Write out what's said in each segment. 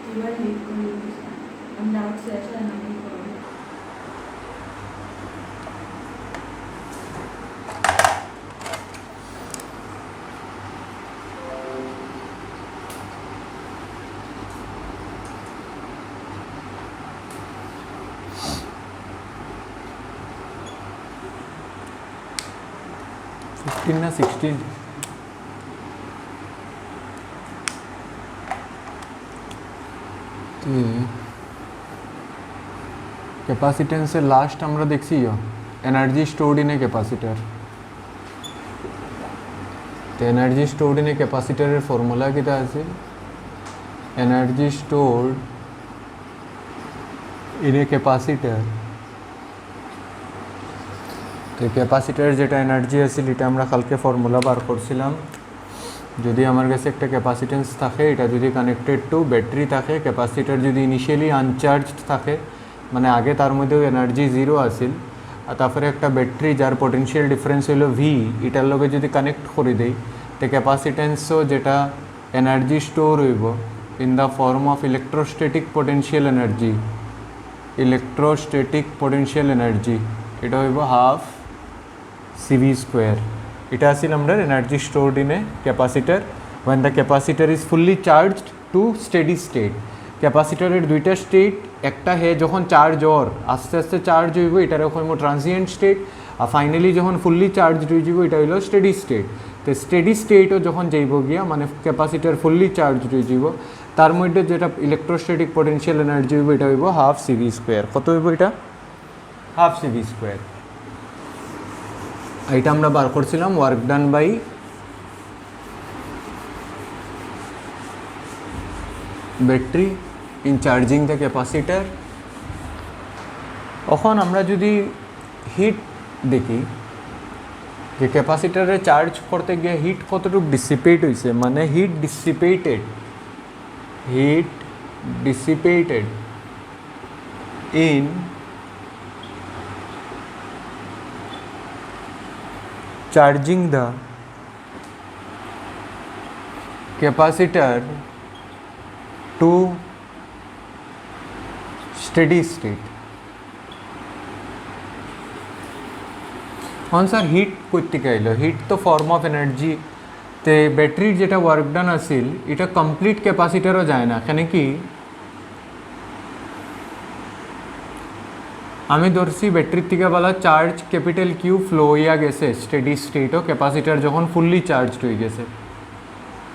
এবার লিক করে দিয়েছে আমি ডাউট শেষ হয় না কি করবো না 16 ক্যাপাসিটেন্সের লাস্ট আমরা দেখছি energy stored in a capacitor. তো এনার্জি স্টোরড ইন এ ক্যাপাসিটারের ফর্মুলা কিটা আছে? Energy stored in a capacitor, তো ক্যাপাসিটারের যেটা এনার্জি আছে এটা আমরা কালকে ফর্মুলা বার করছিলাম। যদি আমার কাছে একটা ক্যাপাসিটেন্স থাকে, এটা যদি কানেক্টেড টু ব্যাটারি থাকে, ক্যাপাসিটার যদি ইনিশিয়ালি আনচার্জড থাকে, মানে আগে তার মধ্যেও এনার্জি জিরো আসিল, আর তারপরে একটা ব্যাটারি যার পটেনশিয়াল ডিফারেন্স হলো ভি, এটার লগে যদি কানেক্ট করে দেই, তো ক্যাপাসিটেন্সও যেটা এনার্জি স্টোর হইব in the form of electrostatic potential energy, electrostatic potential energy, এটা হইব হাফ CV স্কোয়ার। এটা আসিল আমরা energy stored in a capacitor when the capacitor is fully charged to steady state। ক্যাপাসিটারের দুইটা স্টেট, একটা হে যখন চার্জ ওর আস্তে আস্তে চার্জ হইব, এটার হইব ট্রানজিয়েন্ট স্টেট, আর ফাইনালি যখন ফুললি চার্জ হয়ে যাব এটা হইল স্টেডি স্টেট। তো স্টেডি স্টেটও যখন যাইব গিয়া, মানে ক্যাপাসিটার ফুললি চার্জ হয়ে যাব, তার মধ্যে যেটা ইলেকট্রোস্ট্যাটিক পটেনশিয়াল এনার্জি হইব এটা হইব হাফ CV স্কোয়ার। কত হইব এটা? Half CV square. এটা আমরা বার করছিলাম work done by battery in charging the capacitor. এখন আমরা যদি হিট দেখি যে ক্যাপাসিটারে চার্জ করতে গিয়ে হিট কতটুকু ডিসিপেট হয়েছে, মানে heat dissipated in charging the capacitor to steady state। हाँ सर, हिट कोथेके आइलो? हिट तो फॉर्म ऑफ एनार्जी, ते बैटरीर जेटा वर्क डान आसिल এটা कमप्लीट ক্যাপাসিটারও যায় না। কেন কি আমি ধরছি ব্যাটারির থেকে বলা চার্জ ক্যাপিটাল কিউ ফ্লো হইয়া গেছে স্টেডি স্টেটও, ক্যাপাসিটার যখন ফুললি চার্জড হয়ে গেছে,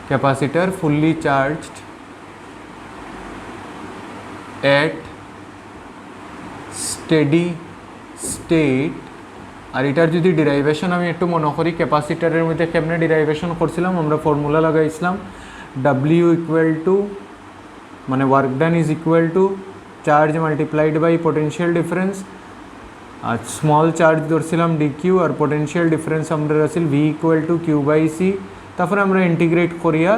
ক্যাপাসিটার ফুললি চার্জড এট স্টেডি স্টেট। আর এটার যদি ডিরাইভেশন আমি একটু মনে করি, ক্যাপাসিটারের মধ্যে কেমনে ডিরাইভেশন করছিলাম, আমরা ফর্মুলা লাগাইছিলাম W ইকুয়াল টু, মানে work done is equal to charge multiplied by potential difference, আর স্মল চার্জ ধরছিলাম DQ, আর পোটেনশিয়াল ডিফারেন্স আমরা আসিল V ইকুয়াল টু Q/C। তারপরে আমরা ইন্টিগ্রেট করিয়া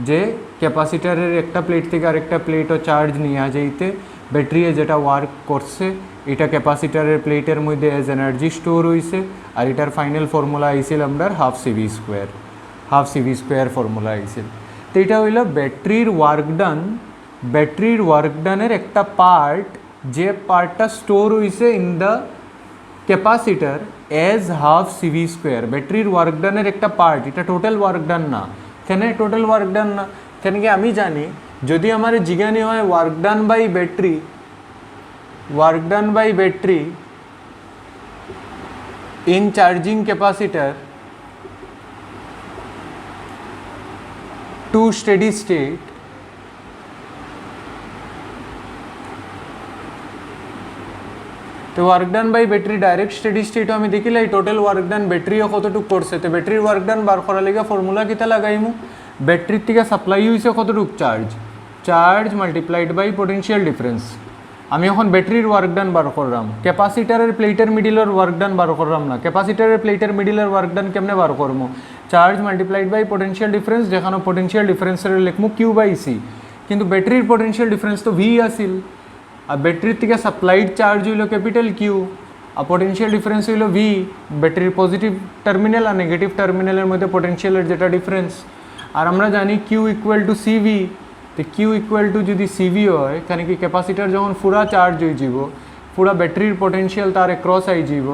যে ক্যাপাসিটারের একটা প্লেট থেকে আরেকটা প্লেটও চার্জ নিয়ে যাইতে ব্যাটারি যেটা ওয়ার্ক করছে, এটা ক্যাপাসিটারের প্লেটের মধ্যে এজ এনার্জি স্টোর হয়েছে, আর এটার ফাইনাল ফর্মুলা আইছিল আমরা হাফ CV স্কোয়ার ফর্মুলা আইছিল। তো এটা হইল ব্যাটারির ওয়ার্ক ডানের একটা পার্ট, যে পার্টটা স্টোর হয়েছে in the capacitor as half CV square. ব্যাটারির ওয়ার্ক ডানের একটা পার্ট, এটা টোটাল ওয়ার্ক ডান না। কেন টোটাল ওয়ার্ক ডান না? কেন কি আমি জানি যদি আমার জিজ্ঞানি হয় work done by battery in charging capacitor to steady state, তো work done by battery direct steady স্টেটও আমি দেখিলাই টোটাল ওয়ার্ক ডান ব্যাটারিও কতটুকু করছে। তো ব্যাটারির ওয়ার্ক ডান বার করার লেগে ফর্মুলা কিতা লাগাইমু, ব্যাটারির থেকে সাপ্লাই হয়েছে কতটুকু charge multiplied by potential difference. আমি এখন ব্যাটারির ওয়ার্ক ডান বার করলাম, ক্যাপাসিটারের প্লেটের মিডিলের ওয়ার্ক ডান বার করলাম না। ক্যাপাসিটারের প্লেটের মিডিলের ওয়ার্ক ডান কেমনে বার করবো? Charge multiplied by potential difference, যেখানে পোটেনশিয়াল ডিফারেন্সের লিখমু Q/C, কিন্তু ব্যাটারির পোটেনশিয়াল ডিফারেন্স তো V আসিল, আর ব্যাটারির থেকে সাপ্লাইড চার্জ হইল ক্যাপিটাল কিউ, আর পোটেনশিয়াল ডিফারেন্স হইল V। ব্যাটারির পজিটিভ টার্মিনাল আর নেগেটিভ টার্মিনালের মধ্যে পোটেনশিয়ালের যেটা ডিফারেন্স, আর আমরা জানি Q ইকুয়াল টু CV। তো তো কিউ ইকুয়াল টু যদি সিভি হয় এখানে কি ক্যাপাসিটার যখন পুরা চার্জ হয়ে যাব পুরা ব্যাটারির পটেনশিয়াল তার ক্রস আই যাব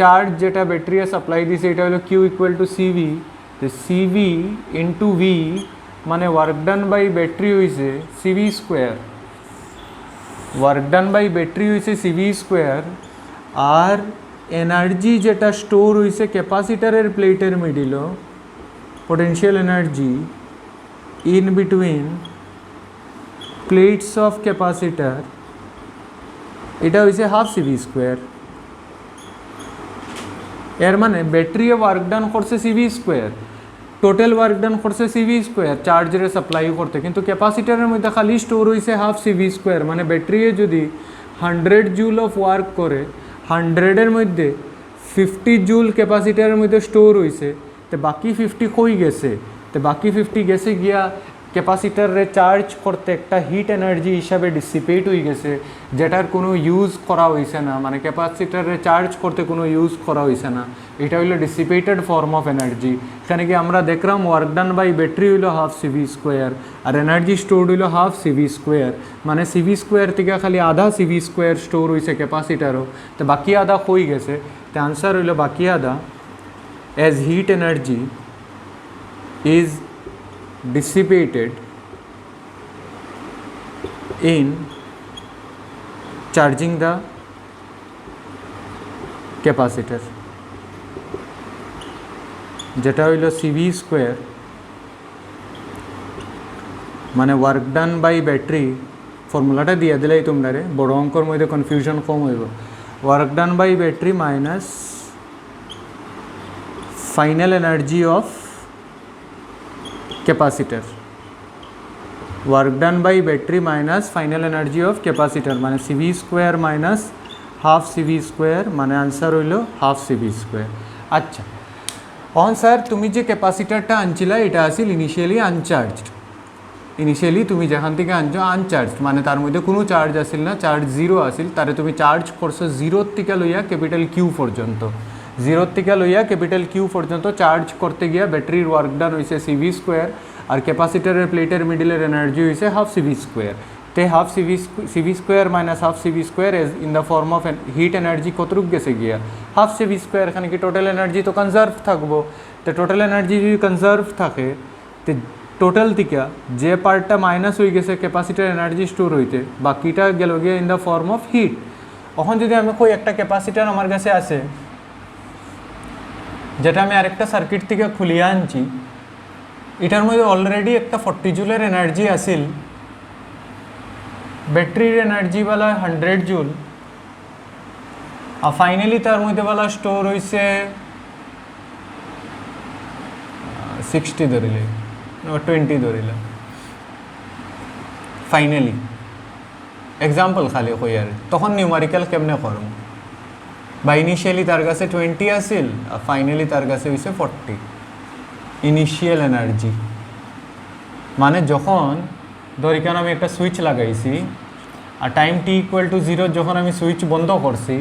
চার্জ যেটা ব্যাটারি সাপ্লাই দিছে এটা হলো কিউ ইকুয়াল টু সিভি তো সিভি ইন্টু ভি মানে ওয়ার্ক ডান বাই ব্যাটারি হয়েছে CV square work done by battery হয়েছে সিভি স্কোয়ার আর এনার্জি যেটা স্টোর হয়েছে ক্যাপাসিটারের প্লেটের মিডিলও potential energy in between plates of capacitor এটা হইছে হাফ সিভি স্কোয়ার এর মানে ব্যাটারি ওয়ার্ক ডান করছে CV square total work done করছে সিভি স্কোয়ার চার্জের সাপ্লাই করতে কিন্তু ক্যাপাসিটারের মধ্যে খালি স্টোর হইছে হাফ সিভি স্কোয়ার মানে ব্যাটারি যদি 100 জুল অফ ওয়ার্ক করে 100 এর মধ্যে 50 জুল ক্যাপাসিটারের মধ্যে স্টোর হইছে তো বাকি 50 কই গেছে তো বাকি 50 গেছে গিয়া ক্যাপাসিটারে চার্জ করতে একটা হিট এনার্জি হিসাবে ডিসিপেট হয়ে গেছে যেটার কোনো ইউজ করা হয়েছে না মানে ক্যাপাসিটারে চার্জ করতে কোনো ইউজ করা হয়েছে না এটা হইলো ডিসিপেটেড ফর্ম অফ এনার্জি এখানে কি আমরা দেখলাম ওয়ার্ক ডান বাই ব্যাটারি হইলো হাফ সিভি স্কোয়ার আর এনার্জি স্টোর হইলো হাফ সিভি স্কোয়ার মানে সিভি স্কোয়ার থেকে খালি আধা সিভি স্কোয়ার স্টোর হয়েছে ক্যাপাসিটারও তো বাকি আধা কই গেছে তো আনসার হইলো বাকি আধা as heat energy is dissipated in charging the capacitor যেটা হইল সিভি স্কোয়ার মানে ওয়ার্ক ডান বাই ব্যাটারি ফর্মুলাটা দিয়ে দিলেই তোমরা রে বড় অঙ্কর মধ্যে কনফিউশন কম হইব work done by battery minus final energy of capacitor work done by battery minus final energy of capacitor মানে CV square minus half CV square মানে আনসার হইল হাফ CV square আচ্ছা অন স্যার তুমি যে ক্যাপাসিটারটা আনছিলা এটা আসিল initially uncharged initially তুমি যেখান থেকে আনছো আনচার্জড মানে তার মধ্যে কোনো চার্জ আসিল না চার্জ জিরো আসিল তারে তুমি চার্জ করছো জিরোর থেকে লইয়া ক্যাপিটাল কিউ পর্যন্ত জিরোর থেকে লইয়া ক্যাপিটাল কিউ পর্যন্ত চার্জ করতে গিয়া ব্যাটারির ওয়ার্ক ডান হয়েছে সিভি স্কোয়ার আর ক্যাপাসিটারের প্লেটের মিডিলের এনার্জি হয়েছে হাফ সিভি স্কোয়ার তে half CV square minus half CV square in the form of heat energy কতটুক গেছে গিয়া হাফ সিভি স্কোয়ার এখানে কি টোটাল এনার্জি তো কনজার্ভ থাকবো তো টোটাল এনার্জি যদি কনজার্ভ থাকে তো টোটাল থেকে যে পার্টটা মাইনাস হয়ে গেছে ক্যাপাসিটার এনার্জি স্টোর হইতে বাকিটা গেল গিয়া in the form of hit এখন যদি আমি কই একটা ক্যাপাসিটার আমার কাছে আছে যেটা আমি আরেকটা সার্কিট থেকে খুলিয়ে আনছি এটার মধ্যে অলরেডি একটা 40 জুলের এনার্জি আসিল ব্যাটারির এনার্জি বলা 100 জুল আর ফাইনালি তার মধ্যে বলা স্টোর হয়েছে 60 ধরিলে 20 ধরিলে ফাইনালি এক্সাম্পল খালি কই আর তখন নিউমারিক্যাল কেমনে করব বা ইনিশিয়ালি তার কাছে 20 আসিল আর ফাইনালি তার কাছে হয়েছে 40 ইনিশিয়াল এনার্জি মানে যখন ধরিকান আমি একটা সুইচ লাগাইছি আর টাইম টি ইকুয়াল টু 0 যখন আমি সুইচ বন্ধ করছি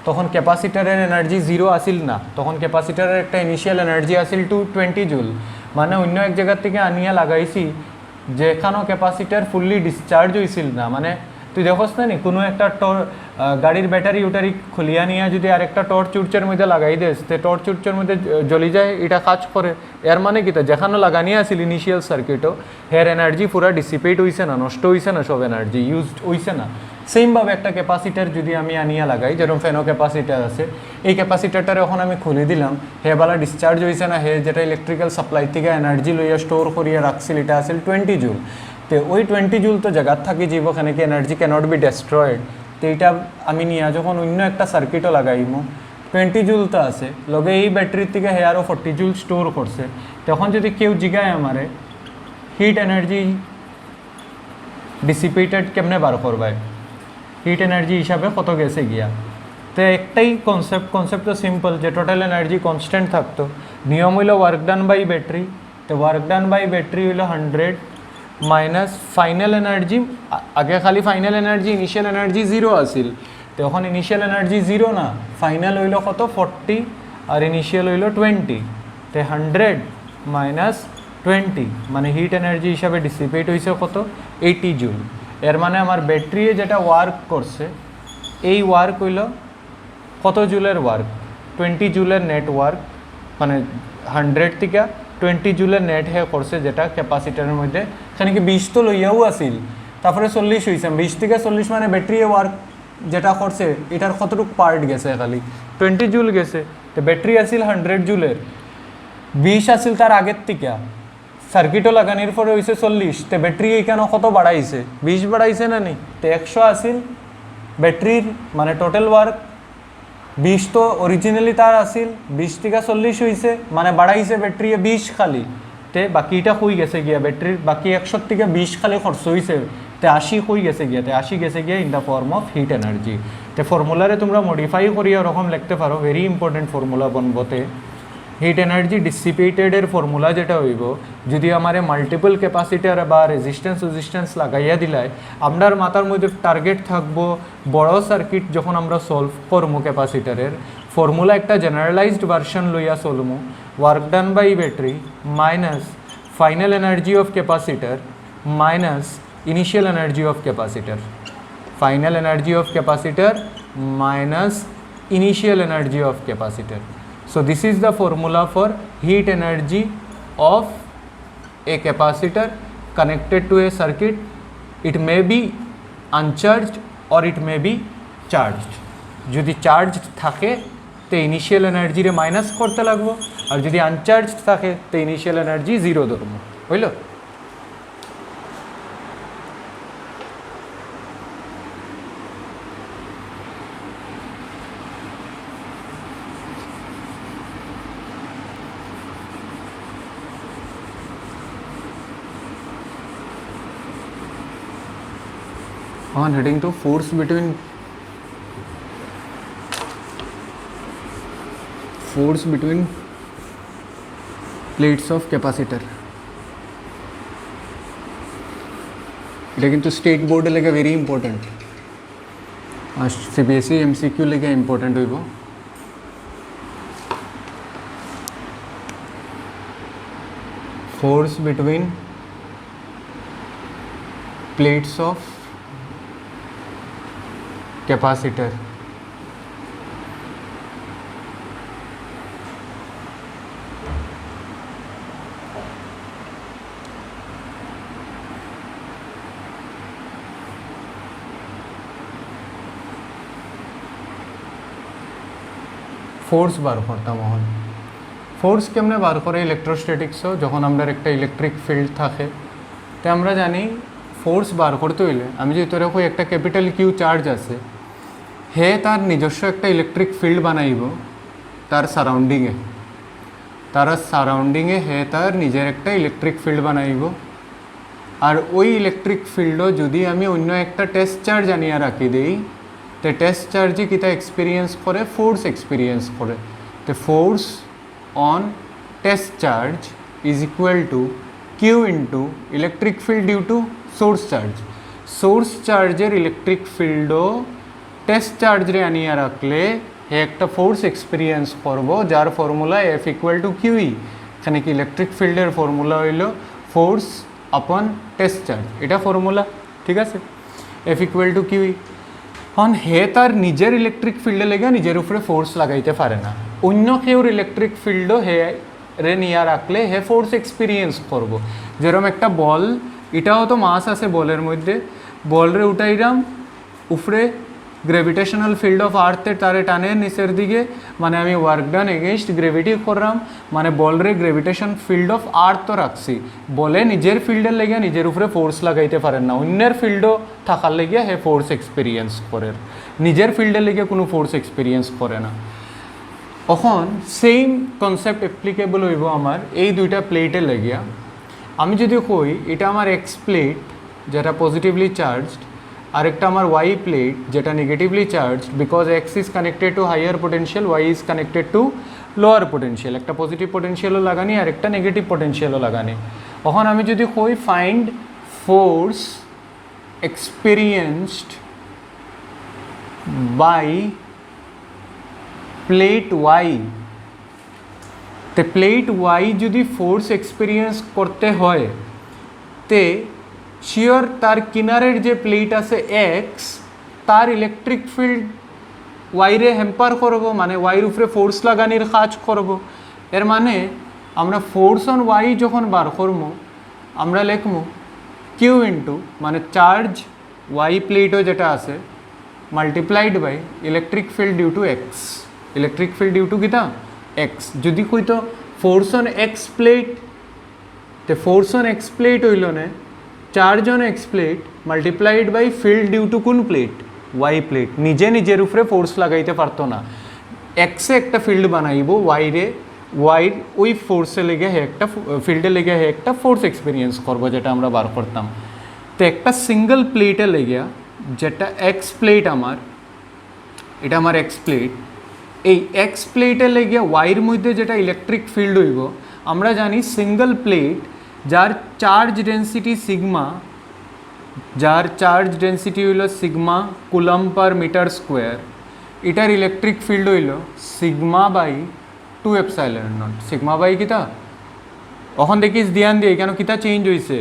তখন ক্যাপাসিটারের এনার্জি 0 আসিল না তখন ক্যাপাসিটারের একটা ইনিশিয়াল এনার্জি আসিল 20 জুল মানে অন্য এক জায়গার থেকে আনিয়া লাগাইছি যেখানেও ক্যাপাসিটার ফুললি ডিসচার্জ হয়েছিল না মানে তুই দেখোস না নি কোনো একটা গাড়ির ব্যাটারি উটারি খুলিয়া নিয়ে যদি আরেকটা টর্চ চুর্চের মধ্যে লাগাই দেস তো টর্চ চুর্চের মধ্যে জ্বলি যায় এটা কাজ করে এর মানে কি তা যেখানে লাগানিয়ে আসিল ইনিশিয়াল সার্কিটও হেয়ার এনার্জি পুরা ডিসিপেট হইছে না নষ্ট হইছে না সব এনার্জি ইউজড হইছে না সেমভাবে একটা ক্যাপাসিটার যদি আমি আনিয়া লাগাই যেরকম ফেনো ক্যাপাসিটার আছে এই ক্যাপাসিটারটার এখন আমি খুলে দিলাম হেবালা ডিসচার্জ হইছে না হে যেটা ইলেকট্রিক্যাল সাপ্লাই থেকে এনার্জি লইয়া স্টোর করিয়া রাখছিল এটা আসিল 20 জুল তো ওই 20 জুল তো জায়গার থাকি যাব ওখানে কি এনার্জি ক্যানট বি ডেস্ট্রয়েড তো এইটা আমি নিয়ে যখন অন্য একটা সার্কিটও লাগাইমো 20 জুল তো আছে লগে এই ব্যাটারির থেকে হে আরও 40 জুল স্টোর করছে তখন যদি কেউ জিগায় আমারে হিট এনার্জি ডিসিপেটেড কেমনে বার করবায় হিট এনার্জি হিসাবে কত গেছে গিয়া তো একটাই কনসেপ্ট তো সিম্পল যে টোটাল এনার্জি কনস্ট্যান্ট থাকতো নিয়ম হইল ওয়ার্ক ডান বাই ব্যাটারি তো ওয়ার্ক ডান বাই ব্যাটারি হইল 100 মাইনাস ফাইনাল এনার্জি আগে খালি ফাইনাল এনার্জি ইনিশিয়াল এনার্জি 0 আসিল তখন ইনিশিয়াল এনার্জি 0 না ফাইনাল হইল কত 40 আর ইনিশিয়াল হইল 20 তো 100 মাইনাস 20 মানে হিট এনার্জি হিসাবে ডিসিপেট হয়েছে কত 80 জুল। এর মানে আমার ব্যাটারি যেটা ওয়ার্ক করছে এই ওয়ার্ক হইল কত জুলের ওয়ার্ক 20 জুলের নেট ওয়ার্ক মানে 100 থেকে 20 জুলের নেট হে করছে যেটা ক্যাপাসিটারের মধ্যে এখানে কি 20 তো লইয়াও আসিল তারপরে 40 হয়েছে 20 থেকে 40 মানে ব্যাটারি ওয়ার্ক যেটা করছে এটার কতটুকু পার্ট গেছে খালি 20 জুল গেছে তো ব্যাটারি আসিল 100 জুলের 20 আসিল তার আগের থেকে সার্কিটও লাগানোর পরে হয়েছে 40 তো ব্যাটারি এখানে কত বাড়াইছে 20 বাড়াইছে না নি তো 100 আসিল ব্যাটারির মানে টোটাল ওয়ার্ক 20 তো অরিজিনালি তার আসিল 20 থেকে 40 হয়েছে মানে বাড়াইছে ব্যাটারি 20 খালি তে বাকিটা হয়ে গেছে গিয়া ব্যাটারির বাকি 100 থেকে 20 খালি খরচ হয়েছে তে 80 হয়ে গেছে গিয়া তে 80 গেছে গিয়া in the form of heat energy তে ফর্মুলারে তোমরা মডিফাই করিয়া ওরকম লিখতে পারো ভেরি ইম্পর্টেন্ট ফর্মুলা বনবতে হিট এনার্জি ডিসিপেটেডের ফর্মুলা যেটা হইব যদি আমারে মাল্টিপল ক্যাপাসিটার বা রেজিস্ট্যান্স লাগাইয়া দিলায় আমরার মাথার মধ্যে টার্গেট থাকবো বড় সার্কিট যখন আমরা সলভ করবো ক্যাপাসিটারের ফর্মুলা একটা জেনারেলাইজড ভার্সন লইয়া চলমু work done by battery minus final energy of capacitor minus initial energy of capacitor final energy of capacitor minus initial energy of capacitor. So this is the formula for heat energy of a capacitor connected to a circuit. It may be uncharged or it may be charged. যদি charged থাকে তো initial energy রে minus করতে লাগবো আর যদি uncharged থাকে তো initial energy zero ধরবো হইল. On heading to force between plates of capacitor. এটা কিন্তু স্টেট বোর্ডে লেগে ভেরি ইম্পর্টেন্ট আর সিবিএসই এমসিকিউ লেগে ইম্পর্টেন্ট হইব. Force between plates of capacitor. Force বার করতাম হন ফোর্স কেমনে বার করে ইলেকট্রোস্ট্যাটিক্সও যখন আমরা একটা ইলেকট্রিক ফিল্ড থাকে তো আমরা জানি ফোর্স বার করতে হইলে আমি যদি তোরা কই একটা ক্যাপিটাল কিউ চার্জ আছে হে তার নিজস্ব একটা ইলেকট্রিক ফিল্ড বানাইব তার সারাউন্ডিংয়ে হে তার নিজের একটা ইলেকট্রিক ফিল্ড বানাইব আর ওই ইলেকট্রিক ফিল্ডও যদি আমি অন্য একটা টেস্ট চার্জ আনিয়া রাখি দেই তো টেস্ট চার্জে কিতা এক্সপিরিয়েন্স করে ফোর্স এক্সপিরিয়েন্স করে তো force on test charge is equal to Q into electric field due to source চার্জের ইলেকট্রিক ফিল্ডও টেস্ট চার্জরে আনিয়া রাখলে হে একটা ফোর্স এক্সপিরিয়েন্স করব যার formula F equal to QE. এখানে কি ইলেকট্রিক ফিল্ডের ফর্মুলা হইল ফোর্স আপন টেস্ট চার্জ এটা ফর্মুলা ঠিক আছে এফ ইকুয়াল টু কিউই. এখন হে তার নিজের ইলেকট্রিক ফিল্ডে লেগে নিজের উপরে ফোর্স লাগাইতে পারে না অন্য কেউর ইলেকট্রিক ফিল্ডও হে রে নিয়ে রাখলে হে ফোর্স এক্সপিরিয়েন্স করব. যেরকম একটা বল এটাও তো মাস আছে বলের মধ্যে বলরে উঠাইরাম উপরে গ্র্যাভিটেশনাল ফিল্ড অফ আর্থে তারে টানে নিচের দিকে মানে আমি ওয়ার্ক ডান এগেনস্ট গ্র্যাভিটি করলাম মানে বলরে গ্র্যাভিটেশন ফিল্ড অফ আর্থ তো রাখছি বলে নিজের ফিল্ডের লেগে নিজের উপরে ফোর্স লাগাইতে পারেন না অন্যের ফিল্ডও থাকার লেগে হে ফোর্স এক্সপিরিয়েন্স করে নিজের ফিল্ডের লেগে কোনো ফোর্স এক্সপিরিয়েন্স করে না. এখন সেম কনসেপ্ট অ্যাপ্লিকেবল হইব আমার এই দুইটা প্লেটে লেগিয়া আমি যদি কই এটা আমার এক্স প্লেট যেটা পজিটিভলি চার্জড আরেকটা আমার ওয়াই প্লেট যেটা negatively charged because X is connected to higher potential Y is connected to lower potential একটা পজিটিভ পোটেনশিয়ালও লাগানি আর একটা নেগেটিভ পোটেনশিয়ালও লাগানি. তখন আমি যদি কই find force experienced by plate Y তে প্লেট ওয়াই যদি ফোর্স এক্সপিরিয়েন্স করতে হয় তে শিওর তার কিনারের যে প্লেট আছে এক্স তার ইলেকট্রিক ফিল্ড ওয়াইরে হ্যাম্পার করব, মানে ওয়াইয়ের উপরে ফোর্স লাগানির কাজ করব। এর মানে আমরা ফোর্স অন ওয়াই যখন বার করবো আমরা লিখবো কিউ ইন্টু মানে চার্জ ওয়াই প্লেটও যেটা আছে multiplied by electric field due to X. Electric field due to কিতা এক্স। যদি কই তো ফোর্স অন এক্স প্লেট, তো ফোর্স অন এক্স প্লেট হইল না charge on X plate multiplied by field due to কোন প্লেট ওয়াই প্লেট। নিজে নিজের উপরে ফোর্স লাগাইতে পারতো না, এক্সে একটা ফিল্ড বানাইব ওয়াইরে, ওয়াইর ওই ফোর্সে লেগে হে একটা ফিল্ডে লেগে হে একটা ফোর্স এক্সপিরিয়েন্স করবো যেটা আমরা বার করতাম। তো একটা সিঙ্গল প্লেটে লেগে যেটা এক্স প্লেট আমার, এটা আমার এক্স প্লেট, এই এক্স প্লেটে লেগে ওয়াইয়ের মধ্যে যেটা ইলেকট্রিক ফিল্ড হইব আমরা জানি সিঙ্গল প্লেট যার চার্জ ডেন্সিটি সিগমা, যার চার্জ ডেন্সিটি হইল sigma coulomb per metre square, এটার ইলেকট্রিক ফিল্ড হইল sigma by 2 epsilon naught. Sigma by কিতা এখন দেখিস ধ্যান দিয়ে কেন কিতা চেঞ্জ হয়েছে।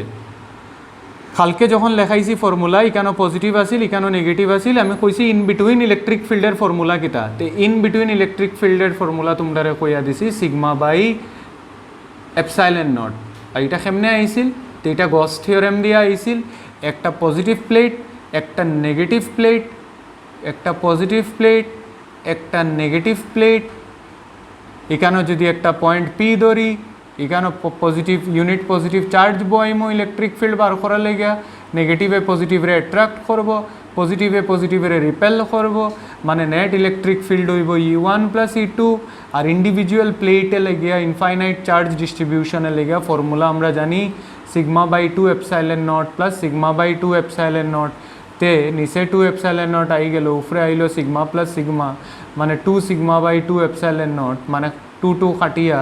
কালকে যখন লেখাইছি ফর্মুলা এখানে পজিটিভ আসিল এখানে নেগেটিভ আসিল, আমি কইছি ইন বিটুইন ইলেকট্রিক ফিল্ডের ফর্মুলা কিতা, তো ইন বিটুইন ইলেকট্রিক ফিল্ডের ফর্মুলা তোমরা কইয়া দিছি সিগমা বাই এপসাইলন নট। আর এটা কেমনে আইছিল, তো এটা গস থিওরেম দিয়ে আইছিল, একটা পজিটিভ প্লেট একটা নেগেটিভ প্লেট, একটা পজিটিভ প্লেট একটা নেগেটিভ প্লেট, এখানেও যদি একটা পয়েন্ট পি ধরি এখানেও পজিটিভ ইউনিট পজিটিভ চার্জ বইমো ইলেকট্রিক ফিল্ড বার করার লেগে, নেগেটিভে পজিটিভরে অ্যাট্রাক্ট করব, পজিটিভে পজিটিভরে রিপেল করব, মানে নেট ইলেকট্রিক ফিল্ড হইব E1 প্লাস E2। আর ইন্ডিভিজুয়াল প্লেটে লেগে ইনফাইনাইট চার্জ ডিস্ট্রিবিউশনে লেগে ফর্মুলা আমরা জানি sigma by 2 epsilon naught plus sigma by 2 epsilon naught. তে নিচে 2 এপসাইলন নট আই গেল, উপরে আইলো সিগমা প্লাস সিগমা মানে 2 সিগমা বাই 2 এপসাইলন নট, মানে 2 কাটিয়া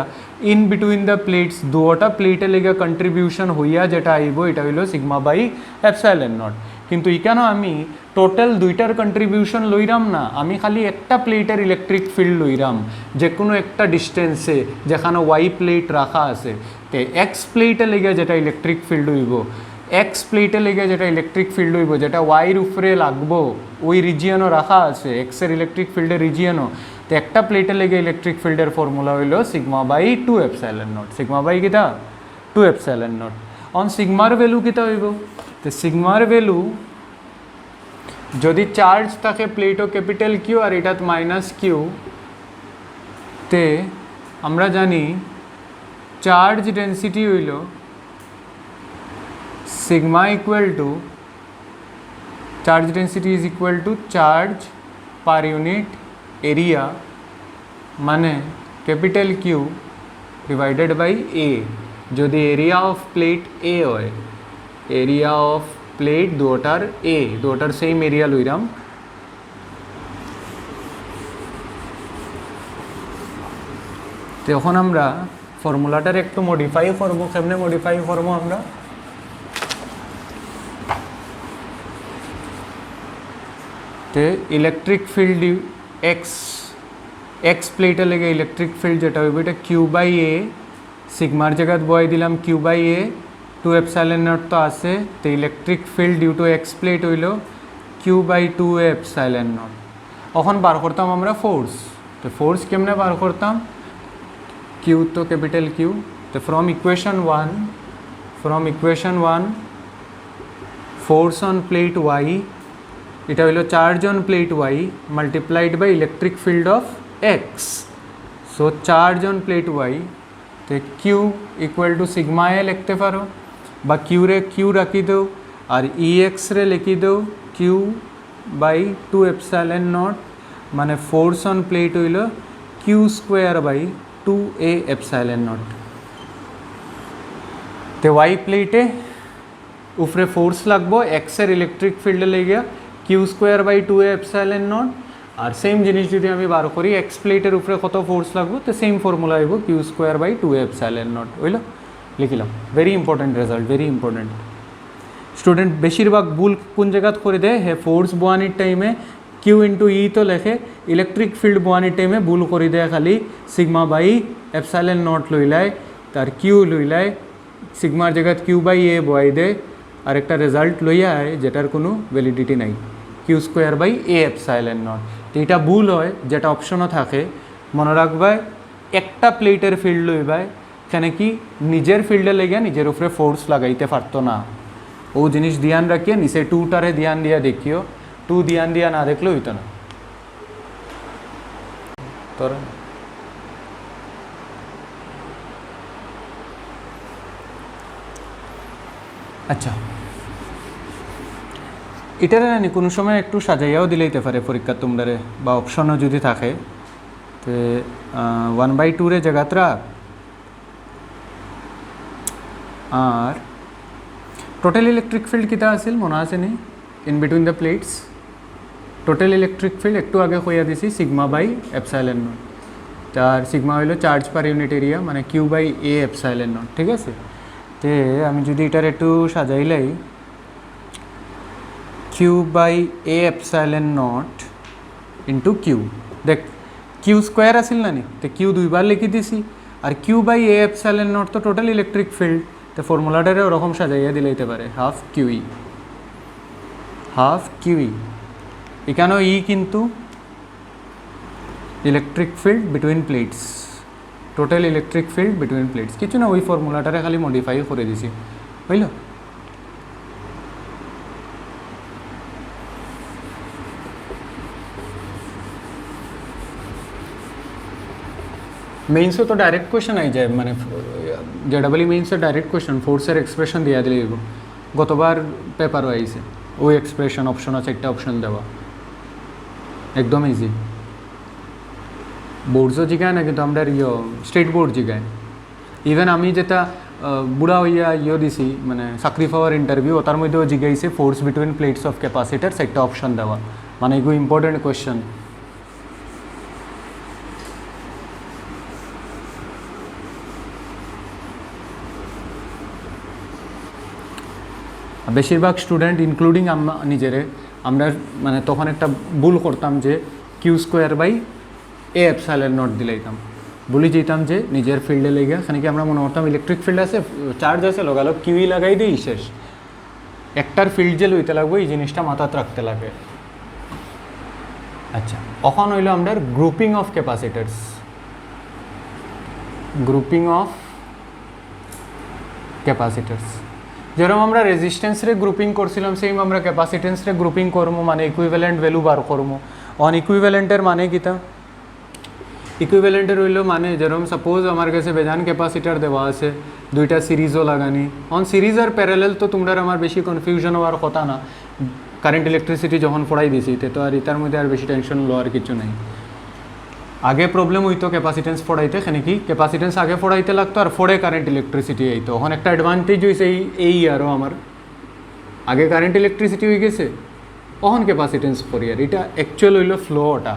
ইন বিটুইন দ্য প্লেটস দুটা প্লেটে লেগে কন্ট্রিবিউশন হইয়া যেটা আইব এটা হইল সিগমা বাই এপসাইলন নট। কিন্তু এখানেও আমি টোটাল দুইটার কন্ট্রিবিউশন লইরাম না, আমি খালি একটা প্লেটের ইলেকট্রিক ফিল্ড লইরাম যে কোনো একটা ডিস্টেন্সে যেখানে ওয়াই প্লেট রাখা আছে। তো এক্স প্লেটে লেগে যেটা ইলেকট্রিক ফিল্ড হইব, এক্স প্লেটে লেগে যেটা ইলেকট্রিক ফিল্ড হইব যেটা ওয়াইয়ের উপরে লাগবো ওই রিজিয়নও রাখা আছে এক্সের ইলেকট্রিক ফিল্ডের রিজিয়নও, তো একটা প্লেটে লেগে ইলেকট্রিক ফিল্ডের ফর্মুলা হইল sigma by 2 epsilon naught. Sigma by কিতা 2 এপসাইলন নট। অন সিগমার ভ্যালু কিতা হইব, তো সিগমার ভ্যালু যদি চার্জ থাকে প্লেটও ক্যাপিটাল কিউ আর এটাত মাইনাস কিউ, তে আমরা জানি চার্জ ডেন্সিটি হইল sigma equal to charge density is equal to charge per unit area মানে ক্যাপিটাল কিউ ডিভাইডেড বাই এ। যদি এরিয়া অফ প্লেট এ হয়, এরিয়া অফ প্লেট দুটার সেম এরিয়া লইরাম, তখন আমরা ফর্মুলাটার একটু মডিফাই করবো। কেমনে মডিফাই করবো আমরা, তো ইলেকট্রিক ফিল্ড এক্স প্লেটে লেগে ইলেকট্রিক ফিল্ড যেটা হইব এটা কিউ বাই এ, সিগমার জায়গায় বয় দিলাম Q by A, 2 epsilon naught তো আছে, তো electric field due to X plate হইল কিউ বাই 2 এপসাইলন নট। এখন বার করতাম আমরা ফোর্স, তো ফোর্স কেমনে বার করতাম, কিউ তো ক্যাপিটাল কিউ, তো from equation 1 force on plate Y এটা হইল charge on plate Y multiplied by electric field of X. So charge on plate Y তো Q equal to sigma A লিখতে পারো বা কিউ রাখি দো আর ই এক্স রে লিখি দো কিউ বাই 2 এপসাইলন নট, মানে ফোর্স অন প্লেট হইল Q square by 2a epsilon naught. তো ওয়াই প্লেটে উপরে ফোর্স লাগবো এক্সের ইলেকট্রিক ফিল্ডে লেগে Q square by 2a epsilon naught, আর সেম জিনিস যদি আমি বার করি এক্স প্লেটের উপরে কত ফোর্স লাগবো তো সেম ফর্মুলা আইব Q square by 2a epsilon naught হইল, লিখিলাম। Very important result, very important. Student বেশিরভাগ ভুল কোন জায়গাত করে দেয়, হে ফোর্স বোয়ানির টাইমে কিউ ইন্টু ই তো লেখে, ইলেকট্রিক ফিল্ড বোয়ানির টাইমে ভুল করে দেয় খালি সিগমা বাই এপসাইলন নট লইলায় তার কিউ লইলায় সিগমার জায়গায় কিউ বাই এ বয় দেয় আর একটা রেজাল্ট লইয়া আয় যেটার কোনো ভ্যালিডিটি নাই Q square by A epsilon naught. তো এটা ভুল হয় যেটা অপশনও থাকে মনে রাখবায় একটা প্লেটের ফিল্ড লইবায় এখানে কি নিজের ফিল্ডে লেগে নিজের উপরে ফোর্স লাগাইতে পারতো না ও জিনিস ধ্যান রাখিয়ে নিচে টুটারে ধ্যান দিয়া দেখিও টু ধ্যান দিয়া না দেখলেও হইতো না তোর আচ্ছা এটারে না কোনো সময় একটু সাজাইয়াও দিলেইতে পারে পরীক্ষা তোমরারে বা অপশনও যদি থাকে তো 1/2 রে জায়গাতরা আর টোটাল ইলেকট্রিক ফিল্ড কিতা আছিল মনে আছে নি in between the plates total electric field একটু আগে হইয়া দিছি সিগমা বাই এপসাইলন নট তার সিগমা হইল চার্জ পার ইউনিট এরিয়া মানে Q by A epsilon naught ঠিক আছে। তে আমি যদি এটার একটু সাজাইলাই Q by A epsilon naught into Q দেখ কিউ স্কোয়ার আছিল না নি তো কিউ দুইবার লিখি দিছি আর Q by A epsilon naught তো টোটাল ইলেকট্রিক ফিল্ড তো ফর্মুলাটারে ওরকম সাজাইয়া দিলেইতে পারে হাফ কিউই এখানেও ই কিন্তু electric field between plates total electric field between plates কিছু না ওই ফর্মুলাটারে খালি মডিফাই করে দিছি বুঝল। মেইনসও তো ডাইরেক্ট কোয়েশ্চন আই যায় মানে জেডাবলি মেইনসের ডাইরেক্ট কোয়েশ্চন ফোর্সের এক্সপ্রেশন দিয়া দিলে গতবার পেপারও আইছে ওই এক্সপ্রেশন অপশন আছে একটা অপশন দেওয়া একদম ইজি বোর্ডসও জিগায় না কিন্তু আমরা স্টেট বোর্ড জিগায় ইভেন আমি যেটা বুড়া হইয়া দিছি মানে চাকরি পাওয়ার ইন্টারভিউ তার মধ্যেও জিগাইছে force between plates of capacitors একটা অপশন দেওয়া মানে এগুলো ইম্পর্টেন্ট কোয়েশ্চন। বেশিরভাগ স্টুডেন্ট ইনক্লুডিং নিজেরে আমরা মানে তখন একটা ভুল করতাম যে Q square by A epsilon naught দিলাইতাম বলি যেতাম যে নিজের ফিল্ডে লেগে এখানে কি আমরা মনে করতাম ইলেকট্রিক ফিল্ড আছে চার্জ আছে লগালো কিউই লাগাই দিই শেষ একটার ফিল্ড যে লইতে লাগবে এই জিনিসটা মাথাত রাখতে লাগে। আচ্ছা এখন হইল আমরা গ্রুপিং অফ ক্যাপাসিটার্স যেরকম আমরা রেজিস্ট্যান্সরে গ্রুপিং করছিলাম সেম আমরা ক্যাপাসিটেন্সরে গ্রুপিং করবো মানে ইকুইভ্যালেন্ট ভ্যালু বার করবো অন ইকুইভ্যালেন্টের মানে কিতা ইকুইভ্যালেন্টের হইল মানে যেরকম সাপোজ আমার কাছে বেজান ক্যাপাসিটার দেওয়া আছে দুইটা সিরিজও লাগানি অন সিরিজ আর প্যারালেল তো তোমরা আমার বেশি কনফিউশন হওয়ার কথা না কারেন্ট ইলেকট্রিসিটি যখন পড়াই দিছি তো আর এটার মধ্যে আর বেশি টেনশন লওয়ার কিছু নাই। আগে প্রবলেম হইতো ক্যাপাসিটেন্স পড়াইতে এখানে কি ক্যাপাসিটেন্স আগে পড়াইতে লাগতো আর ফোড়ে কারেন্ট ইলেকট্রিসিটি হইতো এখন একটা অ্যাডভান্টেজ হয়েছে এই আরও আমার আগে কারেন্ট ইলেকট্রিসিটি হয়ে গেছে এখন ক্যাপাসিটেন্স পড়ি আর এটা অ্যাকচুয়াল হইল ফ্লোটা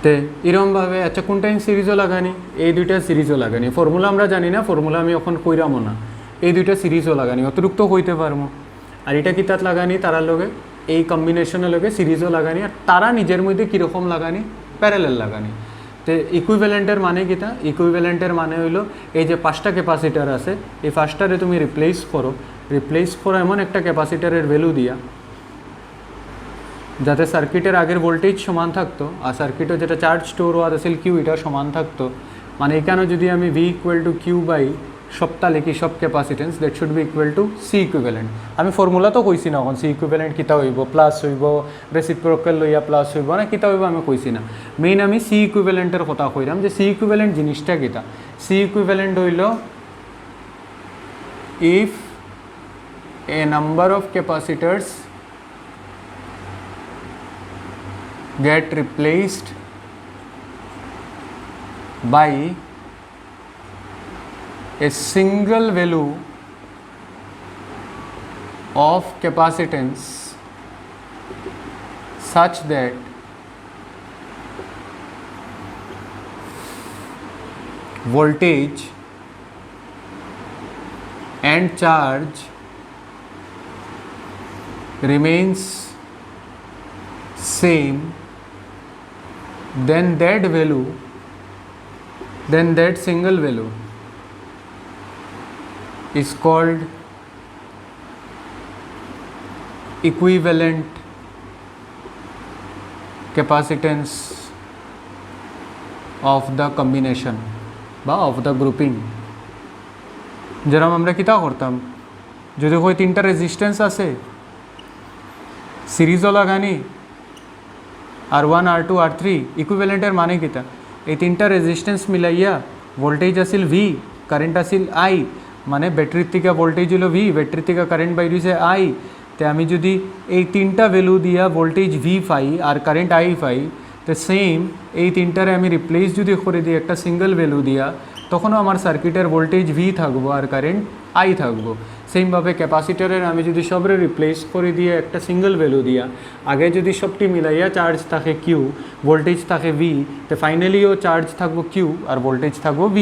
তে এরকমভাবে আচ্ছা কোনটা সিরিজও লাগানি এই দুইটা সিরিজও লাগানি ফর্মুলা আমরা জানি না ফর্মুলা আমি এখন কইরামও না এই দুইটা সিরিজও লাগানি অতিরিক্ত হইতে পারবো আর এটা কি তাত লাগানি তারার লগে এই কম্বিনেশনের লগে সিরিজও লাগানি আর তারা নিজের মধ্যে কীরকম লাগানি প্যারালেল লাগানি। তো ইকুইভ্যালেন্টের মানে কিতা ইকুইভ্যালেন্টের মানে হইলো এই যে 5টা ক্যাপাসিটার আছে এই 5টারে তুমি রিপ্লেস করো এমন একটা ক্যাপাসিটারের ভ্যালু দিয়া যাতে সার্কিটের আগের ভোল্টেজ সমান থাকতো আর সার্কিটে যেটা চার্জ স্টোর হওয়া আছিল কিউ এটা সমান থাকতো মানে এখানে যদি আমি V equal to Q by সবটা লিখি সব capacitance that should be equal to C equivalent আমি ফর্মুলা তো কইছি না এখন সি ইকুইভ্যালেন্ট কিতা হইব প্লাস হইব রেসিপ্রোকাল লইয়া প্লাস হইব না কিতা হইব আমি কইছি না মেইন আমি সি ইকুইভ্যালেন্টের কথা কইলাম যে সি ইকুইভ্যালেন্ট জিনিসটা কিতা সি ইকুইভ্যালেন্ট হইল if a number of capacitors get replaced by a single value of capacitance such that voltage and charge remains same, then that value then that single value is called equivalent capacitance of the combination বা of the grouping. যেরকম আমরা কিতা করতাম, যদি হয় তিনটা resistance আছে সিরিজও লাগানি R1 R2 R3 ইকুইভ্যালেন্টের মানে কিতা, এই তিনটা রেজিস্ট্যান্স মিলাইয়া voltage Aseel V, current Aseel I, মানে ব্যাটারির থেকে ভোল্টেজ হলো V, ব্যাটারির থেকে কারেন্ট বাইর হইছে I, তো আমি যদি এই তিনটা ভ্যালু দিয়া ভোল্টেজ V পাই আর কারেন্ট I পাই, তো সেম এই তিনটারে আমি রিপ্লেস যদি করে দিই একটা সিঙ্গেল ভ্যালু দিয়া, তখনও আমার সার্কিটের ভোল্টেজ V থাকবো আর কারেন্ট I থাকবো। সেমভাবে ক্যাপাসিটারের আমি যদি সবরে রিপ্লেস করে দিয়ে একটা সিঙ্গেল ভ্যালু দিয়া, আগে যদি সবটি মিলাইয়া চার্জ থাকে Q, ভোল্টেজ থাকে V, তো ফাইনালিও চার্জ থাকবো Q আর ভোল্টেজ থাকবো V।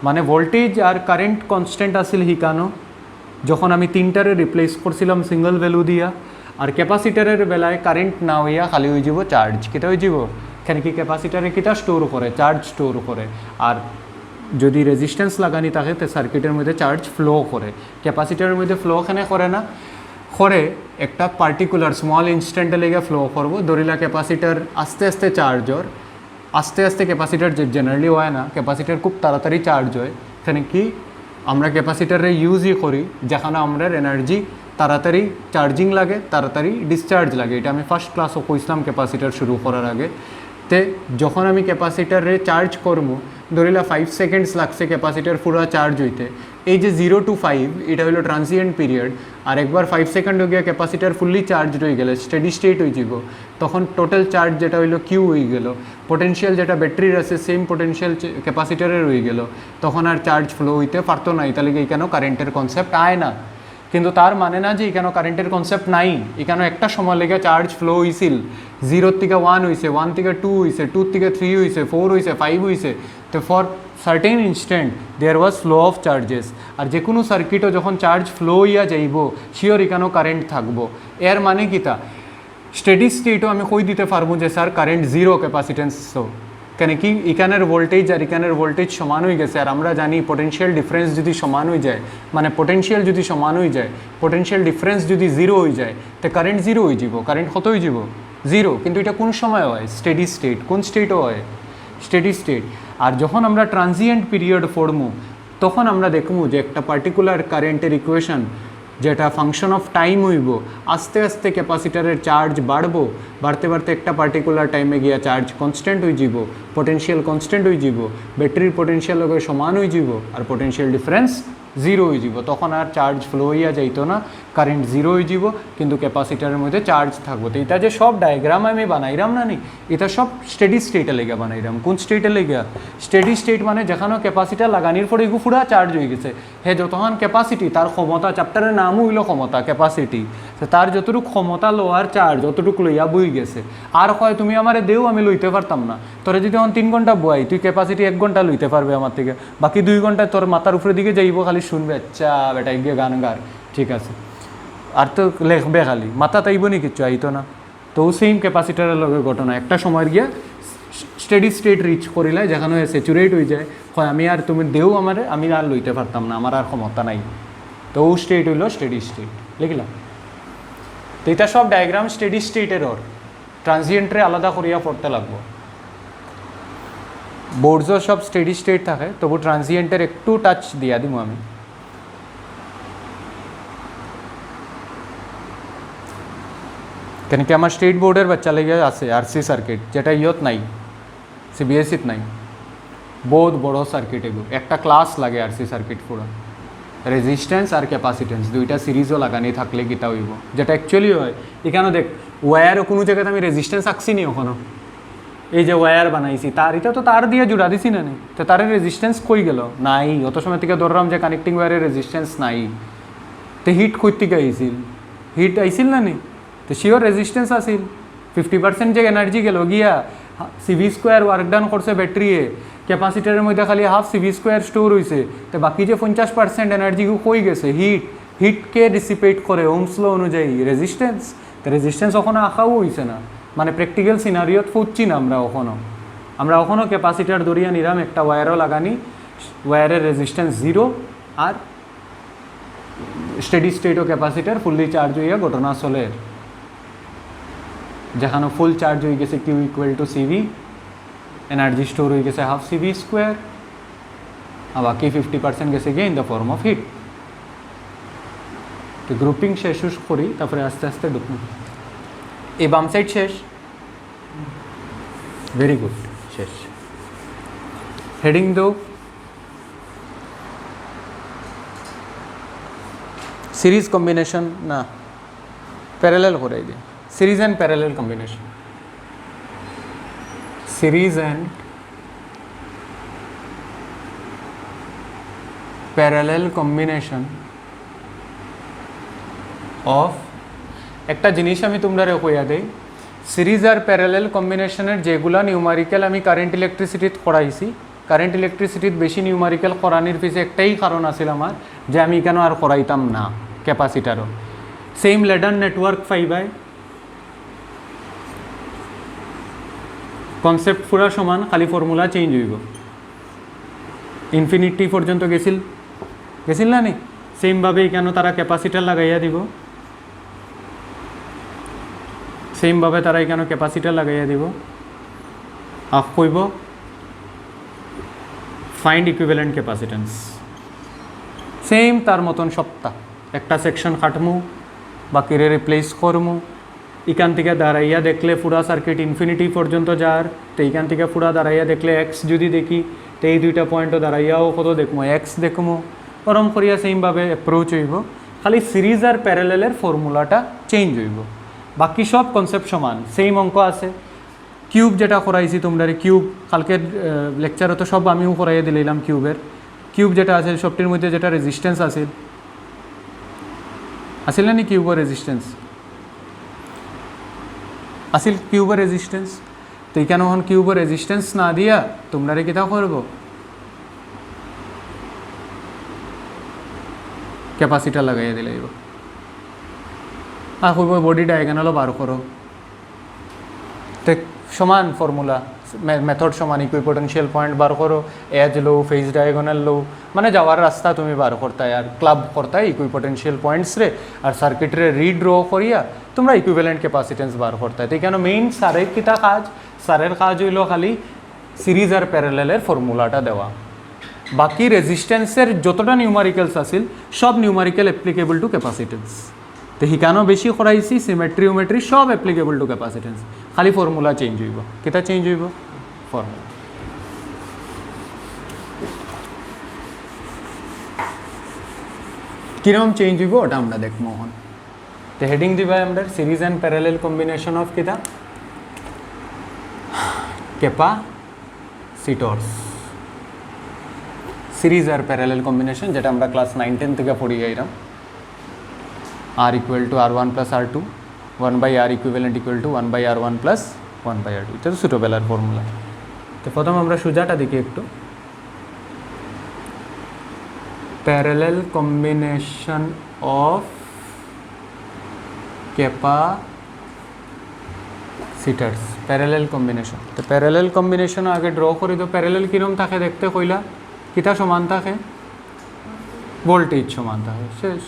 মানে ভোল্টেজ আর কারেন্ট কনস্ট্যান্ট আসিল হিকানো যখন আমি তিনটারে রিপ্লেস করছিলাম সিঙ্গল ভ্যালু দিয়া, আর ক্যাপাসিটারের বেলায় কারেন্ট না হইয়া খালি হয়ে যাব চার্জ। কেটা হয়ে যাব, এখানে কি ক্যাপাসিটারে কিটা স্টোর করে, চার্জ স্টোর করে, আর যদি রেজিস্ট্যান্স লাগানি থাকে তো সার্কিটের মধ্যে চার্জ ফ্লো করে। ক্যাপাসিটারের মধ্যে ফ্লো এখানে করে না, করে একটা পার্টিকুলার স্মল ইনস্ট্যান্টে লেগে ফ্লো করবো। ধরিলা ক্যাপাসিটার আস্তে আস্তে চার্জ হয়, আস্তে আস্তে ক্যাপাসিটার জেনারেলি হয় না, ক্যাপাসিটার খুব তাড়াতাড়ি চার্জ হয়। এখানে কি আমরা ক্যাপাসিটারে ইউজই করি যেখানে আমরা এনার্জি তাড়াতাড়ি চার্জিং লাগে, তাড়াতাড়ি ডিসচার্জ লাগে। এটা আমি ফার্স্ট ক্লাসও কইছিলাম ক্যাপাসিটার শুরু করার আগে। তে যখন আমি ক্যাপাসিটারে চার্জ করবো, ধরিলা 5 সেকেন্ডস লাগছে ক্যাপাসিটার পুরো চার্জ হইতে, এই যে 0 to 5 এটা হলো ট্রানজিয়েন্ট পিরিয়ড, আর একবার 5 সেকেন্ড হয়ে গিয়া ক্যাপাসিটার ফুললি চার্জ হয়ে গেলে স্টেডি স্টেট হয়ে যাব, তখন টোটাল চার্জ যেটা হইলো Q হয়ে গেল, পোটেনশিয়াল যেটা ব্যাটারির আছে সেম পোটেনশিয়াল ক্যাপাসিটারের হয়ে গেল, তখন আর চার্জ ফ্লো হইতে পারতো না। তাহলে এখানেও কারেন্টের কনসেপ্ট আয় না, কিন্তু তার মানে না যে এখানে কারেন্টের কনসেপ্ট নাই। এখানে একটা সময় লেগে চার্জ ফ্লো হয়েছিল, 0 থেকে 1 হয়েছে, 1 থেকে 2 হয়েছে, 2 থেকে 3 হয়েছে, 4 হয়েছে, 5 হয়েছে। তো for certain instant there was flow of charges. আর যে কোনো সার্কিটও যখন চার্জ ফ্লো হইয়া যাইব শিওর এখানেও কারেন্ট থাকবো। এর মানে কিতা, স্টেডি স্টেটও আমি কই দিতে পারবো যে স্যার কারেন্ট 0 ক্যাপাসিটেন্স। কেন কি এখানের ভোল্টেজ আর এখানের ভোল্টেজ সমান হয়ে গেছে, আর আমরা জানি পোটেনশিয়াল ডিফারেন্স যদি সমান হয়ে যায়, মানে পোটেনশিয়াল যদি সমান হয়ে যায়, পোটেনশিয়াল ডিফারেন্স যদি 0 হয়ে যায়, তো কারেন্ট 0 হয়ে যাব। কারেন্ট কত হয়ে যাব, 0। কিন্তু এটা কোন সময় হয়, স্টেডি স্টেট। কোন স্টেটও হয়, স্টেডি স্টেট। আর যখন আমরা ট্রানজিয়েন্ট পিরিয়ড পড়বো, তখন আমরা দেখবো যে একটা পার্টিকুলার কারেন্টের ইকুয়েশন যেটা ফাংশন অফ টাইম হইব, আস্তে আস্তে ক্যাপাসিটারের চার্জ বাড়বো, বাড়তে বাড়তে একটা পার্টিকুলার টাইমে গিয়া চার্জ কনস্ট্যান্ট হয়ে যাব, পোটেনশিয়াল কনস্ট্যান্ট হয়ে যাব, ব্যাটারির পোটেনশিয়াল লগে সমান হয়ে যাব, আর পোটেনশিয়াল ডিফারেন্স 0 হয়ে যাব। তখন আর চার্জ ফ্লো হইয়া যাইতো না, কারেন্ট 0 হয়ে যাব, কিন্তু ক্যাপাসিটারের মধ্যে চার্জ থাকবো। তো এটা যে সব ডায়াগ্রাম আমি বানাইলাম না নি, এটা সব স্টেডি স্টেটে লেগে বানাইলাম। কোন স্টেটে লেগে, স্টেডি স্টেট মানে যেখানেও ক্যাপাসিটার লাগানির পরে এগুলো পুরা চার্জ হয়ে গেছে। হ্যাঁ, যতক্ষণ ক্যাপাসিটি তার ক্ষমতা, চ্যাপ্টারের নামও হইলো ক্ষমতা, ক্যাপাসিটি। তো তার যতটুকু ক্ষমতা লোয়ার চার্জ যতটুকু লইয়া বই গেছে, আর হয় তুমি আমারে দেও আমি লইতে পারতাম না। তোরা যদি এখন 3 ঘন্টা বই, তুই ক্যাপাসিটি 1 ঘন্টা লইতে পারবে আমার থেকে, বাকি 2 ঘন্টা তোর মাথার উপরে দিকে যাইব, খালি শুনবে আচ্ছা বেটা গিয়ে গান গার, ঠিক আছে, আর তো লেখবে খালি, মাথা তাইব নি কিচ্ছু আইতো না। তো সেম ক্যাপাসিটারের লগে ঘটনা, একটা সময় গিয়া স্টেডি স্টেট রিচ করিলে যেখানে স্যাচুরেট হয়ে যায়, হয় আমি আর তুমি দেও আমারে, আমি আর লইতে পারতাম না, আমার আর ক্ষমতা নাই। তো ও স্টেট হইল স্টেডি স্টেট, লিখলাম। তো এটা সব ডায়াগ্রাম স্টেডি স্টেটের ওর, ট্রানজিয়েন্টরে আলাদা করিয়া পড়তে লাগবো। বোর্ডসও সব স্টেডি স্টেট থাকে, তবু ট্রানজিয়েন্টের একটু টাচ দিয়া দিব আমি। কেন কি আমার স্টেট বোর্ডের বাচ্চা লেগে আছে আরসি সার্কিট, যেটা ইয়ত নাই, সিবিএসইত নাই। বহুত বড় সার্কিট এগুলো, একটা ক্লাস লাগে আরসি সার্কিট পুরো। রেজিস্ট্যান্স আর ক্যাপাসিটেন্স দুইটা সিরিজও লাগানি থাকলে গীতা হইব, যেটা অ্যাকচুয়ালি হয়। এখানে দেখ ওয়্যারও কোনো জায়গাতে আমি রেজিস্ট্যান্স আঁকছি নি ওখানে, এই যে ওয়্যার বানাইছি তার, এটা তো তার দিয়ে জুড়া দিছি না, তো তার রেজিস্ট্যান্স কই গেল, নাই। অত সময় থেকে ধরলাম যে কানেক্টিং ওয়্যারের রেজিস্ট্যান্স নাই। তো হিট কই থেকে আইছিল, হিট আইছিল না নি, তো শিওর রেজিস্ট্যান্স আসিল। 50% যে এনার্জি গেল গিয়া সিভি স্কোয়ার ওয়ার্ক ডাউন করছে ব্যাটারিয়ে, ক্যাপাসিটারের মধ্যে খালি হাফ সিভি স্কোয়ার স্টোর হয়েছে। তো বাকি যে 50% এনার্জি কই গেছে, হিটকে ডিসিপেট করে ওহমস ল অনুযায়ী রেজিস্ট্যান্স। তো রেজিস্ট্যান্স ওখানে আঁকাও হয়েছে না, মানে প্র্যাকটিক্যাল সিনারিওত ফুটছি না আমরা ওখানেও। আমরা ওখানেও ক্যাপাসিটার ধরিয়া নিলাম, একটা ওয়্যারও লাগানি, ওয়্যারের রেজিস্ট্যান্স 0 আর স্টেডি স্টেটও ক্যাপাসিটার ফুললি চার্জ হইয়া ঘটনা চলে, যেখানে ফুল চার্জ হয়ে গেছে Q equal to CV, energy store হয়ে গেছে হাফ সিভি স্কোয়ার, আর বাকি 50% গেছে গিয়ে in the form of hit. তো গ্রুপিং শেষ করি, তারপরে আস্তে আস্তে ঢুকুন। এই বাম সাইড শেষ, ভেরি গুড, শেষ। হেডিং দো সিরিজ কম্বিনেশন, না প্যারালেল করে দিই, series and parallel combination, series and parallel combination of, একটা জিনিস আমি তোমরা কইয়া দেই, সিরিজ আর প্যারালেল কম্বিনেশনের যেগুলা নিউমারিক্যাল আমি কারেন্ট ইলেকট্রিসিটিত করাইছি, কারেন্ট ইলেকট্রিসিটিত বেশি নিউমারিক্যাল করানির পিছে একটাই কারণ আছিল আমার, যে আমি কেন আর করাইতাম না ক্যাপাসিটারও। সেম লেডার নেটওয়ার্ক পাইবাই, কনসেপ্ট পুরা সমান, খালি ফর্মুলা চেঞ্জ হইব। ইনফিনিটি পর্যন্ত গেছিল না নি, সেমভাবে কেন তারা ক্যাপাসিটার লাগাইয়া দিব, সেমভাবে তারা কেন ক্যাপাসিটার লাগাইয়া দিব, আফ কইব ফাইন্ড ইকুইভ্যালেন্ট ক্যাপাসিটেন্স, সেম তার মতন সপ্তাহ একটা সেকশন কাটমু, বাকিরে রিপ্লেস করমু, এখান থেকে দাঁড়াইয়া দেখলে পুরা সার্কিট ইনফিনিটি পর্যন্ত যার, তো এইখান থেকে পুরা দাঁড়াইয়া দেখলে এক্স যদি দেখি, তো এই দুইটা পয়েন্টও দাঁড়াইয়াও কত দেখবো, এক্স দেখমু, ওরম করিয়া সেমভাবে অ্যাপ্রোচ হইব, খালি সিরিজ আর প্যারালেলের ফর্মুলাটা চেঞ্জ হইব, বাকি সব কনসেপ্ট সমান, সেম অঙ্ক আছে। কিউব যেটা করাইছি তোমরা, কিউব কালকের লেকচারে তো সব আমিও করাইয়া দিলাম, কিউব যেটা আছে সবটির মধ্যে যেটা রেজিস্ট্যান্স আসিল না কিউবের রেজিস্ট্যান্স আসিল, কিউবের রেজিস্ট্যান্স, তো এইখানে এখন কিউবের রেজিস্ট্যান্স না দিয়া তোমরা কিতা করব, ক্যাপাসিটার লাগাইয়া দিলাইব, আর কইব বডি ডায়াগোনালও বার করো, তো সমান ফর্মুলা, মেথড সমান, ইকুইপোটেনশিয়াল পয়েন্ট বার করো, এজ লো, ফেজ ডায়াগোনাল লো, মানে যাওয়ার রাস্তা তুমি বার করতাই, আর ক্লাব করতাই ইকুইপোটেনশিয়াল পয়েন্টস রে, আর সার্কিটরে রিড্র করিয়া তোমরা ইকুইভ্যালেন্ট ক্যাপাসিটেন্স বার করতাই। তো এখানে মেইন স্যারের কিতা কাজ, স্যারের কাজ হইল খালি সিরিজ আর প্যারালেলের ফর্মুলাটা দেওয়া, বাকি রেজিস্ট্যান্সের যতটা নিউমারিক্যালস আছিল সব নিউমারিক্যাল অ্যাপ্লিকেবল টু ক্যাপাসিটেন্স, তো হিকানো বেশি করাইছি, সিমেট্রি উমেট্রি সব অ্যাপ্লিকেবল টু ক্যাপাসিটেন্স, খালি ফর্মুলা চেঞ্জ হইব। কিতা চেঞ্জ হইব? ফর্মুলা। কিরকম চেঞ্জ হইব ওটা আমরা দেখবো এখন। তো হেডিং দিবা আমরা series and parallel combination of কিতা ক্যাপাসিটরস, সিরিজ আর প্যারালেল কম্বিনেশন, যেটা আমরা ক্লাস 9-10 থেকে পড়ি যাইলাম। R equal to R1 plus R2, 1 by R equivalent equal to 1 by R1 plus 1 by R2, এটা তো ছোটোবেলার ফর্মুলা। তো প্রথম আমরা সোজাটা দেখি একটু, parallel combination of capacitors, parallel combination. তো প্যারালেল কম্বিনেশন আগে ড্র করি, তো প্যারালেল কিরম থাকে দেখতে কইলা, কিতা সমান থাকে, ভোল্টেজ সমান থাকে, শেষ।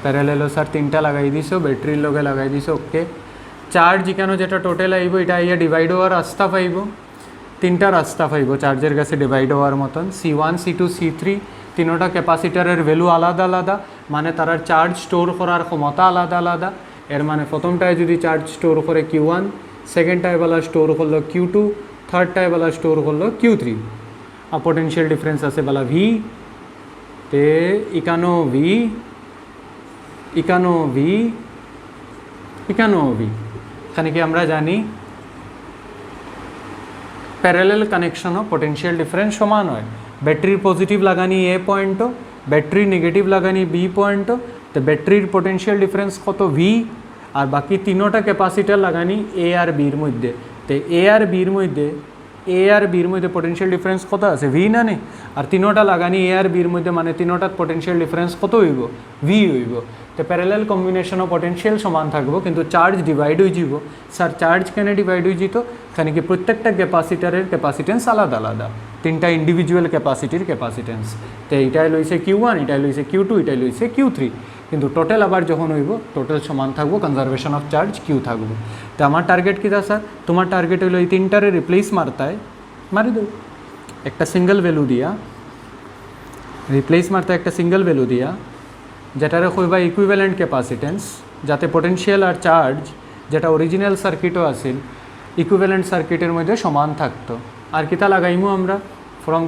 প্যারালেলও স্যার 3টা লাগাই দিছো, ব্যাটারির লগে লাগাই দিছো, ওকে। চার্জ এখানে যেটা টোটাল আইব, এটা আইয়া ডিভাইড হওয়ার রাস্তা পাইব, 3টা রাস্তা পাইব চার্জের কাছে ডিভাইড হওয়ার মতন, C1 C2 C3, তিনোটা ক্যাপাসিটারের ভ্যালু আলাদা আলাদা, মানে তার চার্জ স্টোর করার ক্ষমতা আলাদা আলাদা। এর মানে প্রথমটায় যদি চার্জ স্টোর করে Q1, সেকেন্ডটায় বেলা স্টোর করলো Q2, থার্ডটায় বেলা স্টোর করলো Q3, আর পোটেনশিয়াল ডিফারেন্স আছে বেলা V, তে ইকানো V, ইকানো V, ইকানো V। এখানে কি আমরা জানি প্যারালেল কানেকশনও পোটেনশিয়াল ডিফারেন্স সমান হয়, ব্যাটারির পজিটিভ লাগানি এ পয়েন্টও, ব্যাটারির নেগেটিভ লাগানি বি পয়েন্টও, তো ব্যাটারির পোটেনশিয়াল ডিফারেন্স কত ভি, আর বাকি তিনোটা ক্যাপাসিটার লাগানি এ আর বির মধ্যে, তো এ আর বির মধ্যে এ আর বির মধ্যে পোটেনশিয়াল ডিফারেন্স কত আছে ভি না নে আর তিনোটা লাগানি এ আর বির মধ্যে মানে তিনোটার পোটেনশিয়াল ডিফারেন্স কত হইব ভি হইব তো প্যারালাল কম্বিনেশন অফ পোটেনশিয়াল সমান থাকবো কিন্তু চার্জ ডিভাইড হয়ে যাব স্যার চার্জ কেন ডিভাইড হয়ে যেত কেন কি প্রত্যেকটা ক্যাপাসিটারের ক্যাপাসিটেন্স আলাদা আলাদা তিনটা ইন্ডিভিজুয়াল ক্যাপাসিটির ক্যাপাসিটেন্স তো এইটাই লইছে Q1 এটাই লইছে Q2 এটাই লইছে Q3 কিন্তু টোটাল আবার যখন হইব টোটাল সমান থাকবো কনজারভেশন অফ চার্জ Q থাকবো তো আমার টার্গেট কী স্যার তোমার টার্গেট হইলো এই তিনটারে রিপ্লেস মারতায় মারি দেব একটা সিঙ্গেল ভ্যালু দিয়া রিপ্লেস মারতে একটা সিঙ্গেল ভ্যালু দিয়া যেটারে কইবা ইকুইভ্যালেন্ট ক্যাপাসিটেন্স যাতে পোটেনশিয়াল আর চার্জ যেটা অরিজিনাল সার্কিটও আছিল ইকুইভ্যালেন্ট সার্কিটের মধ্যে সমান থাকতো আর কিতা লাগাইমু আমরা ফ্রম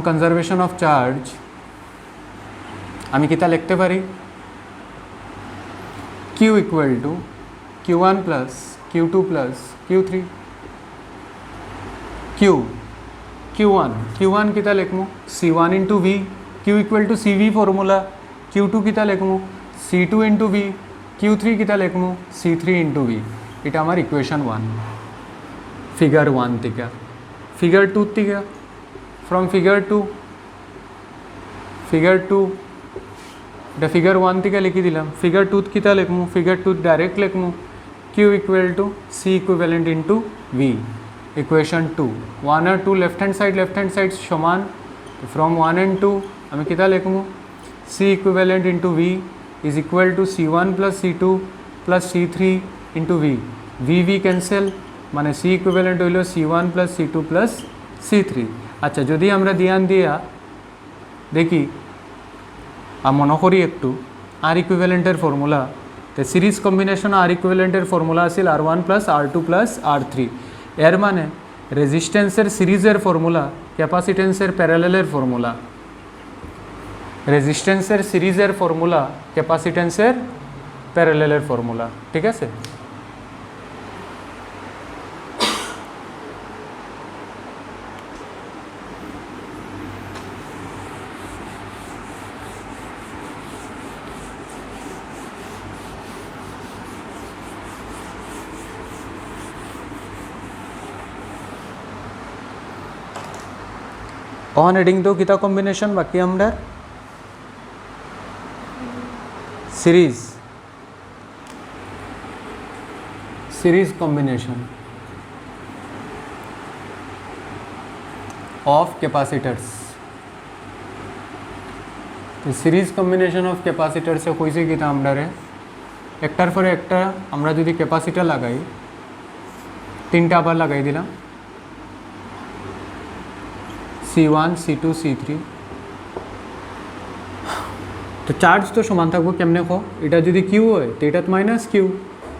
কনজারভেশন অফ চার্জ আমি কিতা লিখতে পারি Q equal two Q1 plus Q2 plus Q3 Q1 কিতা লিখমু C1 into V Q equal to CV formula Q2 কিতা লিখমু C2 ইন্টু V Q3 কিতা লিখমু C3 ইন্টু V এটা আমার ইকুয়েশন 1 ফিগার 1 থেকে ফিগার 2 থেকে ফ্রম ফিগার 2 এটা ফিগার 1 থেকে লিখি দিলাম ফিগার 2 কিতা লিখমু ফিগার 2 ডাইরেক্ট লিখমু Q equal to C equivalent into V equation 2 1 আর 2 লেফট হ্যান্ড সাইড সমান ফ্রম 1 and 2 আমি কিতা লিখমু C equivalent into V is equal to C1 plus C2 plus C3 into V cancel মানে C equivalent হইল C1 plus C2 plus C3 আচ্ছা যদি আমরা ধ্যান দিয়া দেখি মনে করি একটু আর ইকুইভ্যালেন্টের ফর্মুলা তো সিরিজ কম্বিনেশন আর ইকুইভ্যালেন্টের ফর্মুলা আছিল R1 plus R2 plus R3 এর মানে রেজিস্ট্যান্সের সিরিজের ফর্মুলা ক্যাপাসিটেন্সের প্যারালেলের ফর্মুলা রেজিস্ট্যান্সের সিরিজের ফর্মুলা ক্যাপাসিটেন্সের প্যারালেলের ফর্মুলা ঠিক আছে অন এডিং তো কিতা কম্বিনেশন বাকি আমরা series combination of capacitors series combination of ক্যাপাসিটার্সে কইছে কিতা আমরা একটার পরে একটা আমরা যদি ক্যাপাসিটার লাগাই তিনটা আবার লাগাই দিলাম C1 C2 C3 তো চার্জ তো সমান থাকবো কেমনে কো এটা যদি কিউ হয় তো এটাত মাইনাস কিউ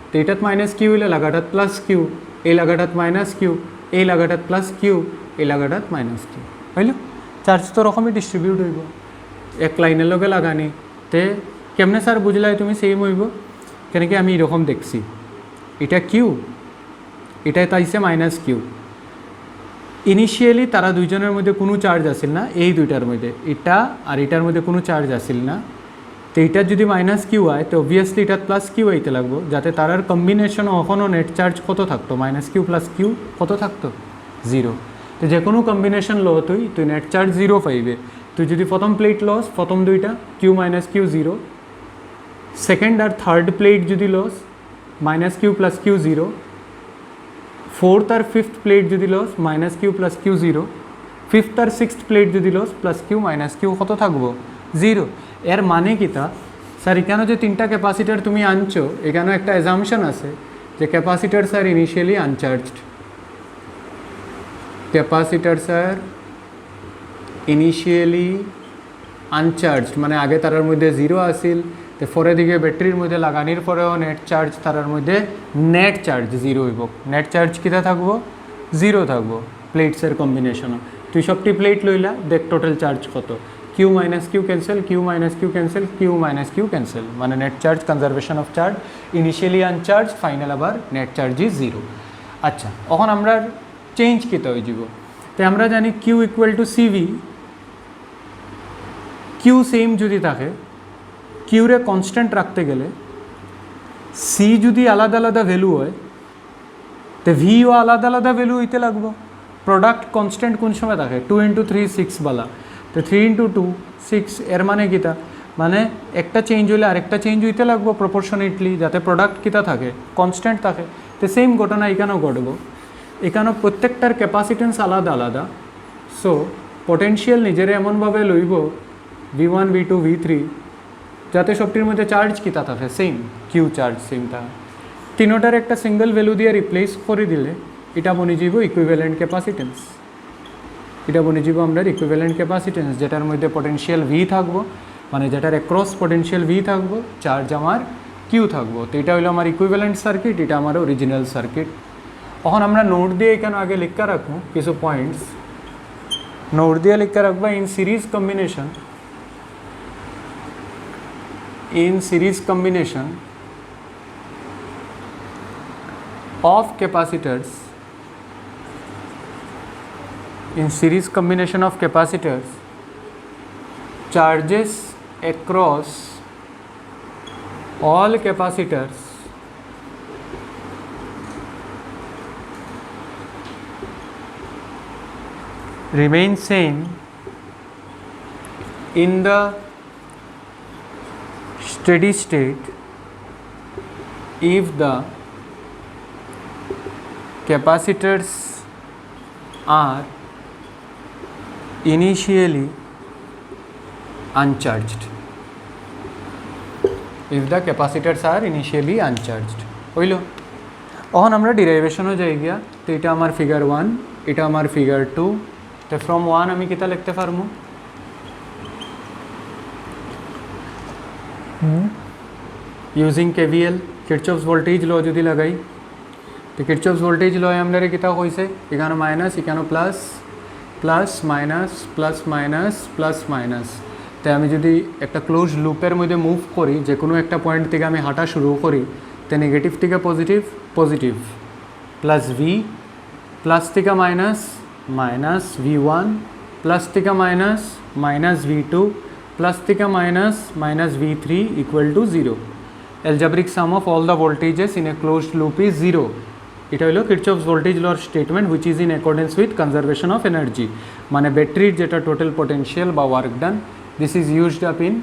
তো এটাত মাইনাস কিউ হইলে লাগাটাত প্লাস কিউ এই লাগাটাত মাইনাস কিউ এই লাগাটাত প্লাস কিউ এই লাগাটাত মাইনাস কিউ হইল চার্জ তো রকমই ডিস্ট্রিবিউট হইব এক লাইনের লগে লাগানি তে কেমনে স্যার বুঝলাই তুমি সেম হইব কেন কি আমি এরকম দেখছি এটা কিউ এটা তাইছে মাইনাস কিউ ইনিশিয়ালি তারা দুইজনের মধ্যে কোনো চার্জ আসিল না এই দুইটার মধ্যে এটা আর এটার মধ্যে কোনো চার্জ আসিল না তো এটার যদি মাইনাস কিউ হয় তো অবভিয়াসলি এটার প্লাস কিউ হইতে লাগবো যাতে তারার কম্বিনেশন কখনও নেট চার্জ কত থাকতো মাইনাস কিউ প্লাস কিউ কত থাকতো 0 তো যে কোনো কম্বিনেশন লো তুই নেট চার্জ 0 পাইবে তুই যদি প্রথম প্লেট লস প্রথম দুইটা কিউ মাইনাস কিউ 0 সেকেন্ড আর থার্ড প্লেট যদি লস minus Q plus Q 0 fourth और फिफ्थ प्लेट যদি লস minus Q plus Q 0 fifth আর সিক্সথ প্লেট যদি লস প্লাস কিউ মাইনাস কিউ কত থাকবো 0 এর মানে কিতা স্যার এখানে যে তিনটা ক্যাপাসিটার তুমি আনছো এখানে একটা অ্যাজাম্পশন আছে যে ক্যাপাসিটারস আর ইনিশিয়ালি আনচার্জড ক্যাপাসিটারস আর ইনিশিয়ালি আনচার্জড মানে আগে তারার মধ্যে 0 আসিল তো পরে দিকে ব্যাটারির মধ্যে লাগানির পরেও নেট চার্জ তারার মধ্যে নেট চার্জ 0 হইব নেট চার্জ কিতা থাকবো 0 থাকবো প্লেটসের কম্বিনেশনও তুই সবটি প্লেট লইলা দেখ টোটাল চার্জ কত Q minus Q cancel Q minus Q cancel Q minus Q cancel মানে net charge conservation of charge initially uncharge final আবার নেট চার্জ ইজ 0 আচ্ছা এখন আমরা চেঞ্জ কিতা হয়ে যাব তো আমরা জানি Q equal to CV Q same যদি থাকে কিউরে কনস্ট্যান্ট রাখতে গেলে সি যদি আলাদা আলাদা ভ্যালু হয় তো ভিও আলাদা আলাদা ভ্যালু হইতে লাগবো। প্রোডাক্ট কনস্ট্যান্ট কোন সময় থাকে 2 × 3 6 বালা, তো 3 × 2 6 এর মানে কিতা, মানে একটা চেঞ্জ হইলে আরেকটা চেঞ্জ হইতে লাগবো প্রপোর্শনেটলি, যাতে প্রোডাক্ট কিতা থাকে কনস্ট্যান্ট থাকে। তো সেম ঘটনা এখানেও ঘটবো, এখানেও প্রত্যেকটার ক্যাপাসিটেন্স আলাদা আলাদা। সো পোটেনশিয়াল নিজের এমনভাবে লইব V1 V2 V3 যাতে সবটির মধ্যে চার্জ কিতা থাকে সেম, কিউ চার্জ সেম থাকে। তিনোটার একটা সিঙ্গল ভ্যালু দিয়ে রিপ্লেস করে দিলে এটা বনে যাব ইকুইভ্যালেন্ট ক্যাপাসিটেন্স। এটা বনে যাব আমরা ইকুইভ্যালেন্ট ক্যাপাসিটেন্স, যেটার মধ্যে পোটেনশিয়াল ভি থাকবো, মানে যেটার অ্যাক্রস পোটেনশিয়াল ভি থাকবো, চার্জ আমার কিউ থাকবো। তো এটা হলো আমার ইকুইভ্যালেন্ট সার্কিট, এটা আমার অরিজিনাল সার্কিট। এখন আমরা নোট দিয়ে এখানে আগে লিখা রাখবো কিছু পয়েন্টস, নোট দিয়ে লিখা রাখবো in series combination, in series combination of capacitors, in series combination of capacitors, charges across all capacitors remain same in the steady state if the capacitors are initially uncharged, if the capacitors are initially uncharged হইল। এখন আমরা ডিরাইভেশনও যাই গিয়া। তো এটা আমার figure 1, এটা আমার ফিগার 2। তো ফ্রম 1 আমি কিতা লিখতে পারবো, ইউজিং কেভিএল কিরচফস ভোল্টেজ ল যদি লাগাই, তো কিরচফস ভোল্টেজ ল আমরা কিতা কইছে, এখানে মাইনাস এখানে plus, plus minus plus minus plus minus. তাই আমি যদি একটা ক্লোজ লুপের মধ্যে মুভ করি, যে কোনো একটা পয়েন্ট থেকে আমি হাঁটা শুরু করি, তো নেগেটিভ থেকে positive, positive plus V, plus থেকে মাইনাস মাইনাস V1, প্লাস থেকে minus minus V2, plus theta minus minus V3 equal to 0. Algebraic sum of all the voltages in a closed loop is 0. এটা হলো Kirchhoff's voltage law statement which is in accordance with conservation of energy, মানে ব্যাটারির যেটা total potential বা work done, this is used up in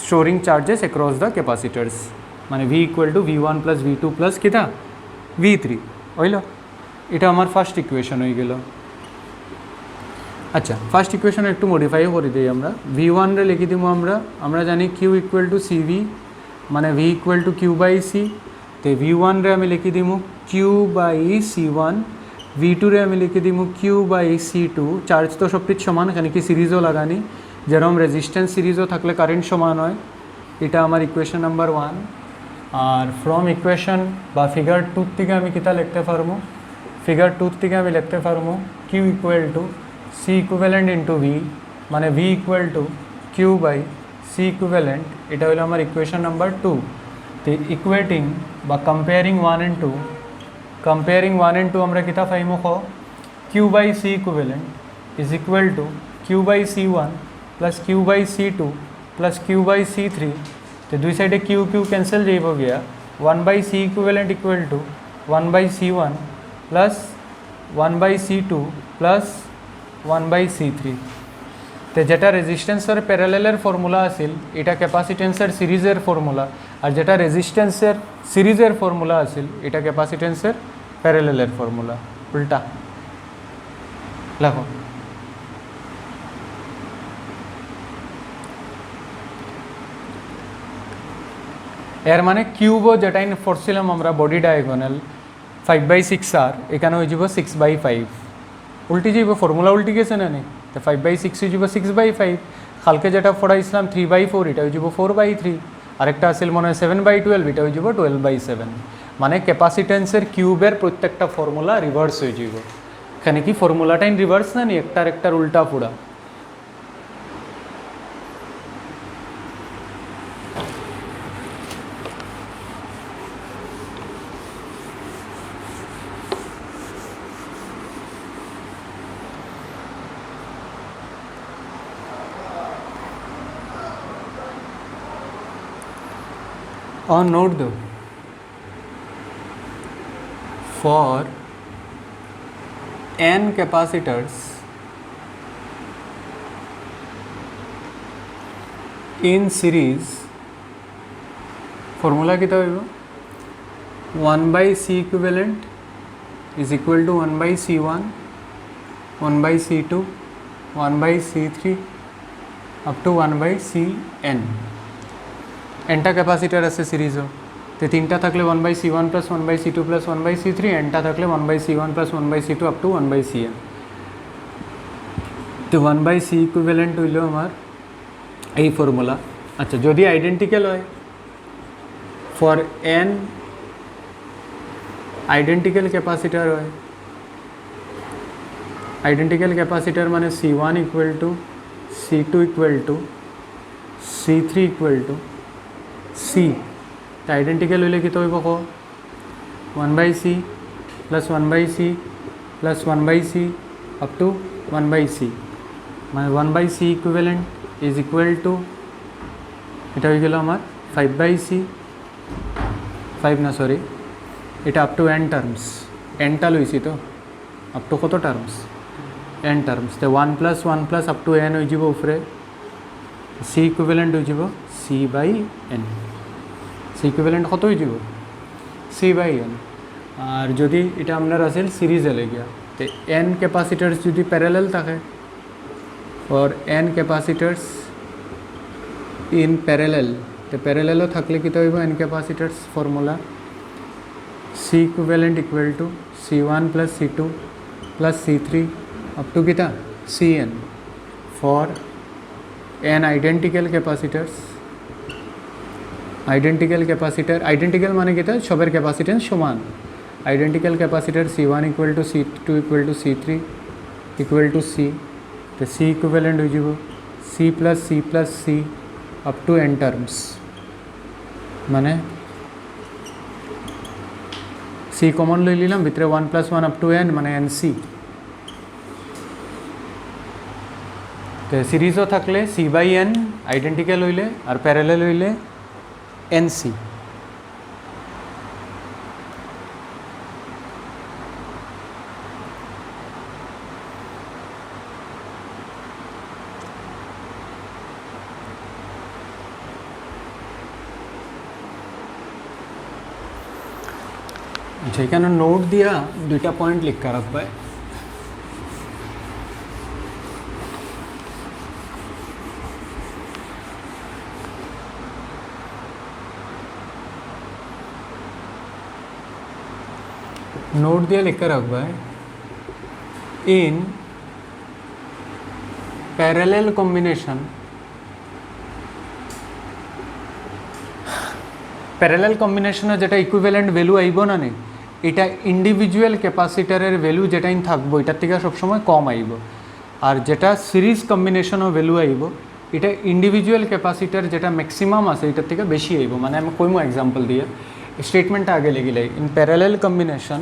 storing charges across the capacitors, মানে V equal to V1 plus V2 plus কিতা V3 হইল। এটা আমার first equation হয়ে গেল। আচ্ছা, ফার্স্ট ইকুয়েশন একটু মডিফাইও করে দিই আমরা। V1 রে লিখে দিব আমরা জানি Q ইকুয়াল টু CV, মানে V equal to Q by C। তো V1 রে আমি লিখে দিব Q বাই C1, V2 রে আমি লিখে দিব Q বাই C2। চার্জ তো সবটির সমান, এখানে কি সিরিজও লাগানি, যেরকম রেজিস্ট্যান্স সিরিজও থাকলে কারেন্ট সমান হয়। এটা আমার equation number 1। Are from equation বা ফিগার 2 থেকে আমি কিতা লিখতে পারবো, ফিগার 2 থেকে আমি লিখতে পারবো Q equal to C equivalent into V, মানে V equal to Q by C equivalent, এটা হলো আমার ইকুয়েশন নাম্বার 2। তো ইকুয়েটিং বা কম্পেয়ারিং 1 and 2, কম্পেয়ারিং 1 and 2 আমরা কিতা পাইমো, Q by C equivalent is equal to Q by C1 plus Q by C2 plus Q by C3। তো দুই সাইডে Q ক্যান্সেল যাইব গিয়া, 1 by C equivalent equal to 1 by C1 plus 1 by C2 plus 1 by C3। তো যেটা রেজিস্ট্যান্সের প্যারালেলের formula আছিল, এটা ক্যাপাসিটেন্সের সিরিজের ফর্মুলা, আর যেটা রেজিস্ট্যান্সের সিরিজের ফর্মুলা আছিল, এটা ক্যাপাসিটেন্সের প্যারালেলের ফর্মুলা, উল্টা লেখো। এর মানে কিউবও যেটা পড়ছিলাম আমরা বডি ডায়াগোনাল 5/6R, এখানে হয়ে যাব 6/5, উল্টি যাইব, ফর্মুলা উল্টি গেছে না নেই। তো 5/6 হয়ে যাব 6/5। কালকে যেটা পড়াইছিলাম 3/4, এটা হয়ে যাব 4/3। আরেকটা আসল মনে হয় 7/12, এটা হয়ে যাব 12/7। মানে ক্যাপাসিটেন্সের কিউবের প্রত্যেকটা ফর্মুলা রিভার্স হয়ে যাব। এখানে কি ফর্মুলাটাই রিভার্স না নি, একটার উল্টা পুরা। और नोट दो for n capacitors in series formula कितना होगा 1 by C equivalent is equal to 1 by C1 1 by C2 1 by C3 up to 1 by Cn एंटा capacitor আছে সিরিজও তে তিনটা থাকলে 1 by C1 plus 1 by C2 plus 1 by C3 এন্টা থাকলে 1 by C1 plus 1 by C2 up to 1 by Cn তো 1 by C equivalent হইলো আমার এই formula আচ্ছা যদি আইডেন্টিক্যাল হয় ফর n আইডেন্টিক্যাল ক্যাপাসিটার হয় আইডেন্টিক্যাল ক্যাপাসিটার মানে C1 equal to C2 equal to C3 equal to C তো আইডেন্টিক্যাল হইলে কি তো হইব কো 1 by C plus 1 by C plus 1 by C up to 1 by C মানে 1 by C equivalent is equal to এটা হয়ে গেল আমার 5 by C 5 না সরি এটা আপ টু n টার্মস nটা লইছি তো আপ টু কত টার্মস n টার্মস তো 1 plus 1 plus up to n হয়ে যাব উপরে C ইকুইভ্যালেন্ট হয়ে যাব C by n C equivalent কত হয়ে যাব C বাই n আর যদি এটা আপনার আসেল সিরিজে লাগিয়া তো n ক্যাপাসিটারস যদি প্যারালাল থাকে और n कैपेसिटर्स इन पैरेलल तो पैरेललो থাকলে কি হইব n capacitors formula C equivalent equal to C1 plus C2 plus C3 up to किता Cn for n identical capacitors identical capacitor identical माने किता সবের ক্যাপাসিটেন্স সমান identical capacitor C1 equal to C2 equal to C3 equal to C तो C equivalent हो जाए C plus C up to n terms माने C common ले लिलाम भितरे 1 plus 1 अप टू n माने NC तो सीरीजो থাকলে C by n आइडेंटिकल হইলে আর প্যারালাল হইলে NC যেখানে নোট দিয়া দুইটা পয়েন্ট লিখা রাখবে নোট দিয়ে লিখা রাখবে ইন প্যারালাল কম্বিনেশন প্যারালাল কম্বিনেশনে যেটা ইকুইভ্যালেন্ট ভ্যালু আইব না নে এটা ইন্ডিভিজুয়াল ক্যাপাসিটারের ভ্যালু যেটাই থাকবো এটার থেকে সবসময় কম আইব আর যেটা সিরিজ কম্বিনেশনও ভ্যালু আইব এটা ইন্ডিভিজুয়াল ক্যাপাসিটার যেটা ম্যাক্সিমাম আছে এটার থেকে বেশি আইব মানে আমি কইমো এক্সাম্পল দিয়ে স্টেটমেন্টটা আগে লিখিলে in parallel combination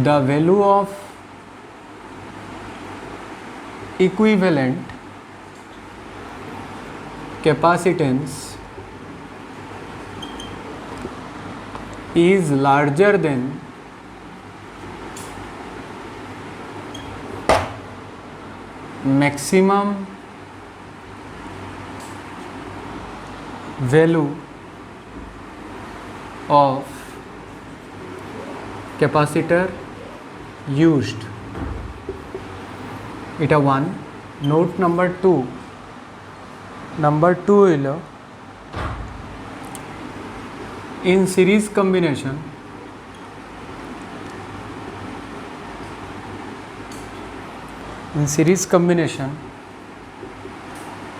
the value of equivalent capacitance is larger than maximum value of capacitor used এটা 1 নোট নাম্বার 2 হইলো in series combination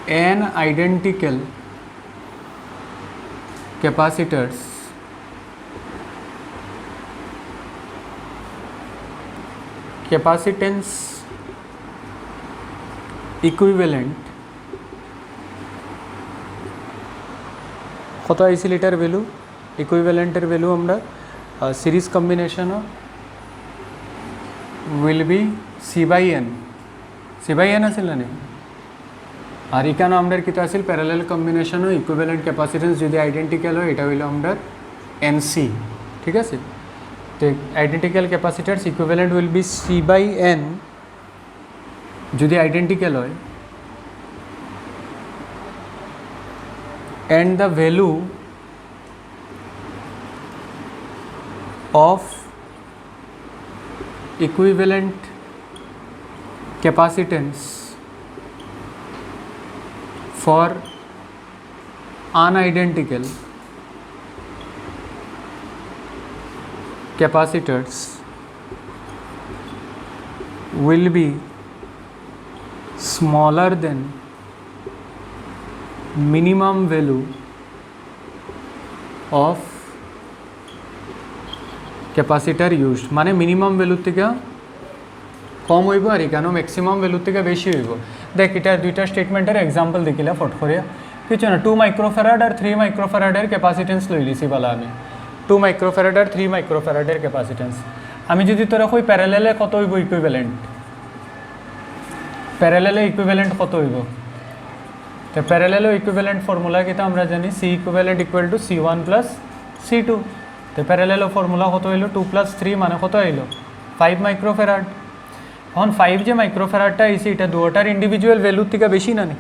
n identical capacitors capacitance equivalent কত আইছিল এটার ভ্যালু ইকুইভ্যালেন্টের ভ্যালু আমরা series combination will be C by n আছিল না আর এখানে আমরা কিতা আছিল প্যারালাল কম্বিনেশন ইকুইভ্যালেন্ট ক্যাপাসিটেন্স যদি আইডেন্টিক্যাল হয় এটা হইল আমরা NC ঠিক আছে তো তো identical capacitors equivalent will be C by N যদি আইডেন্টিক্যাল হয়, and the value of equivalent capacitance for unidentical capacitors will be smaller than minimum value of capacitor used মানে মিনিমাম ভ্যালু থেকে কম হইব আর এখানে ম্যাক্সিমাম ভ্যালু থেকে বেশি হইব। দেখ এটা দুইটা স্টেটমেন্টের এক্সাম্পল দেখিলা ফট করে কিছু না 2 মাইক্রোফ্যারাড আর 3 মাইক্রোফ্যারাডের ক্যাপাসিটেন্স লই লিছি বলা আমি 2 মাইক্রোফ্যারাড আর 3 মাইক্রোফ্যারাডের ক্যাপাসিটেন্স আমি যদি তোরা কই প্যারালেলে কত হইব ইকুইভ্যালেন্ট, প্যারালেলে ইকুইভ্যালেন্ট কত হইব, তো প্যারালেল ইকুইভ্যালেন্ট ফর্মুলা কিতা আমরা জানি C equivalent equal to C1 plus C2, তো প্যারালেল ফর্মুলা কত হইল 2 প্লাস 3 মানে কত হইল 5 মাইক্রোফ্যারাড। এখন 5 যে মাইক্রোফ্যারাডটা আইছে এটা দুটার ইন্ডিভিজুয়াল ভ্যালুর থেকে বেশি না নি,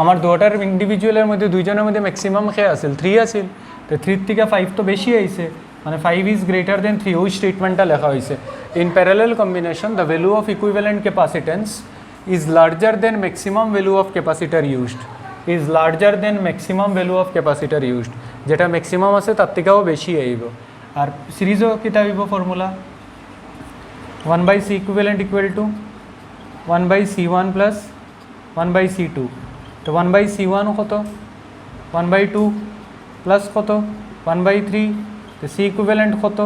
আমার দুটার ইন্ডিভিজুয়ালের মধ্যে দুইজনের মধ্যে ম্যাক্সিমাম খেয়ে আসিল 3 আসিল, তো 3 থেকে 5 তো বেশি আইছে মানে 5 ইজ গ্রেটার দেন 3 ওই স্টেটমেন্টটা লেখা হয়েছে। In parallel combination the value of equivalent capacitance is larger than maximum value of capacitor used, is larger than maximum value of capacitor used, যেটা ম্যাক্সিমাম আছে তার থেকেও বেশি আইব। আর সিরিজও কিতা হইব formula 1/c equivalent equal to 1/c1 plus 1/c2, তো 1/c1 কত 1/2 প্লাস কত 1/3, তো c equivalent কত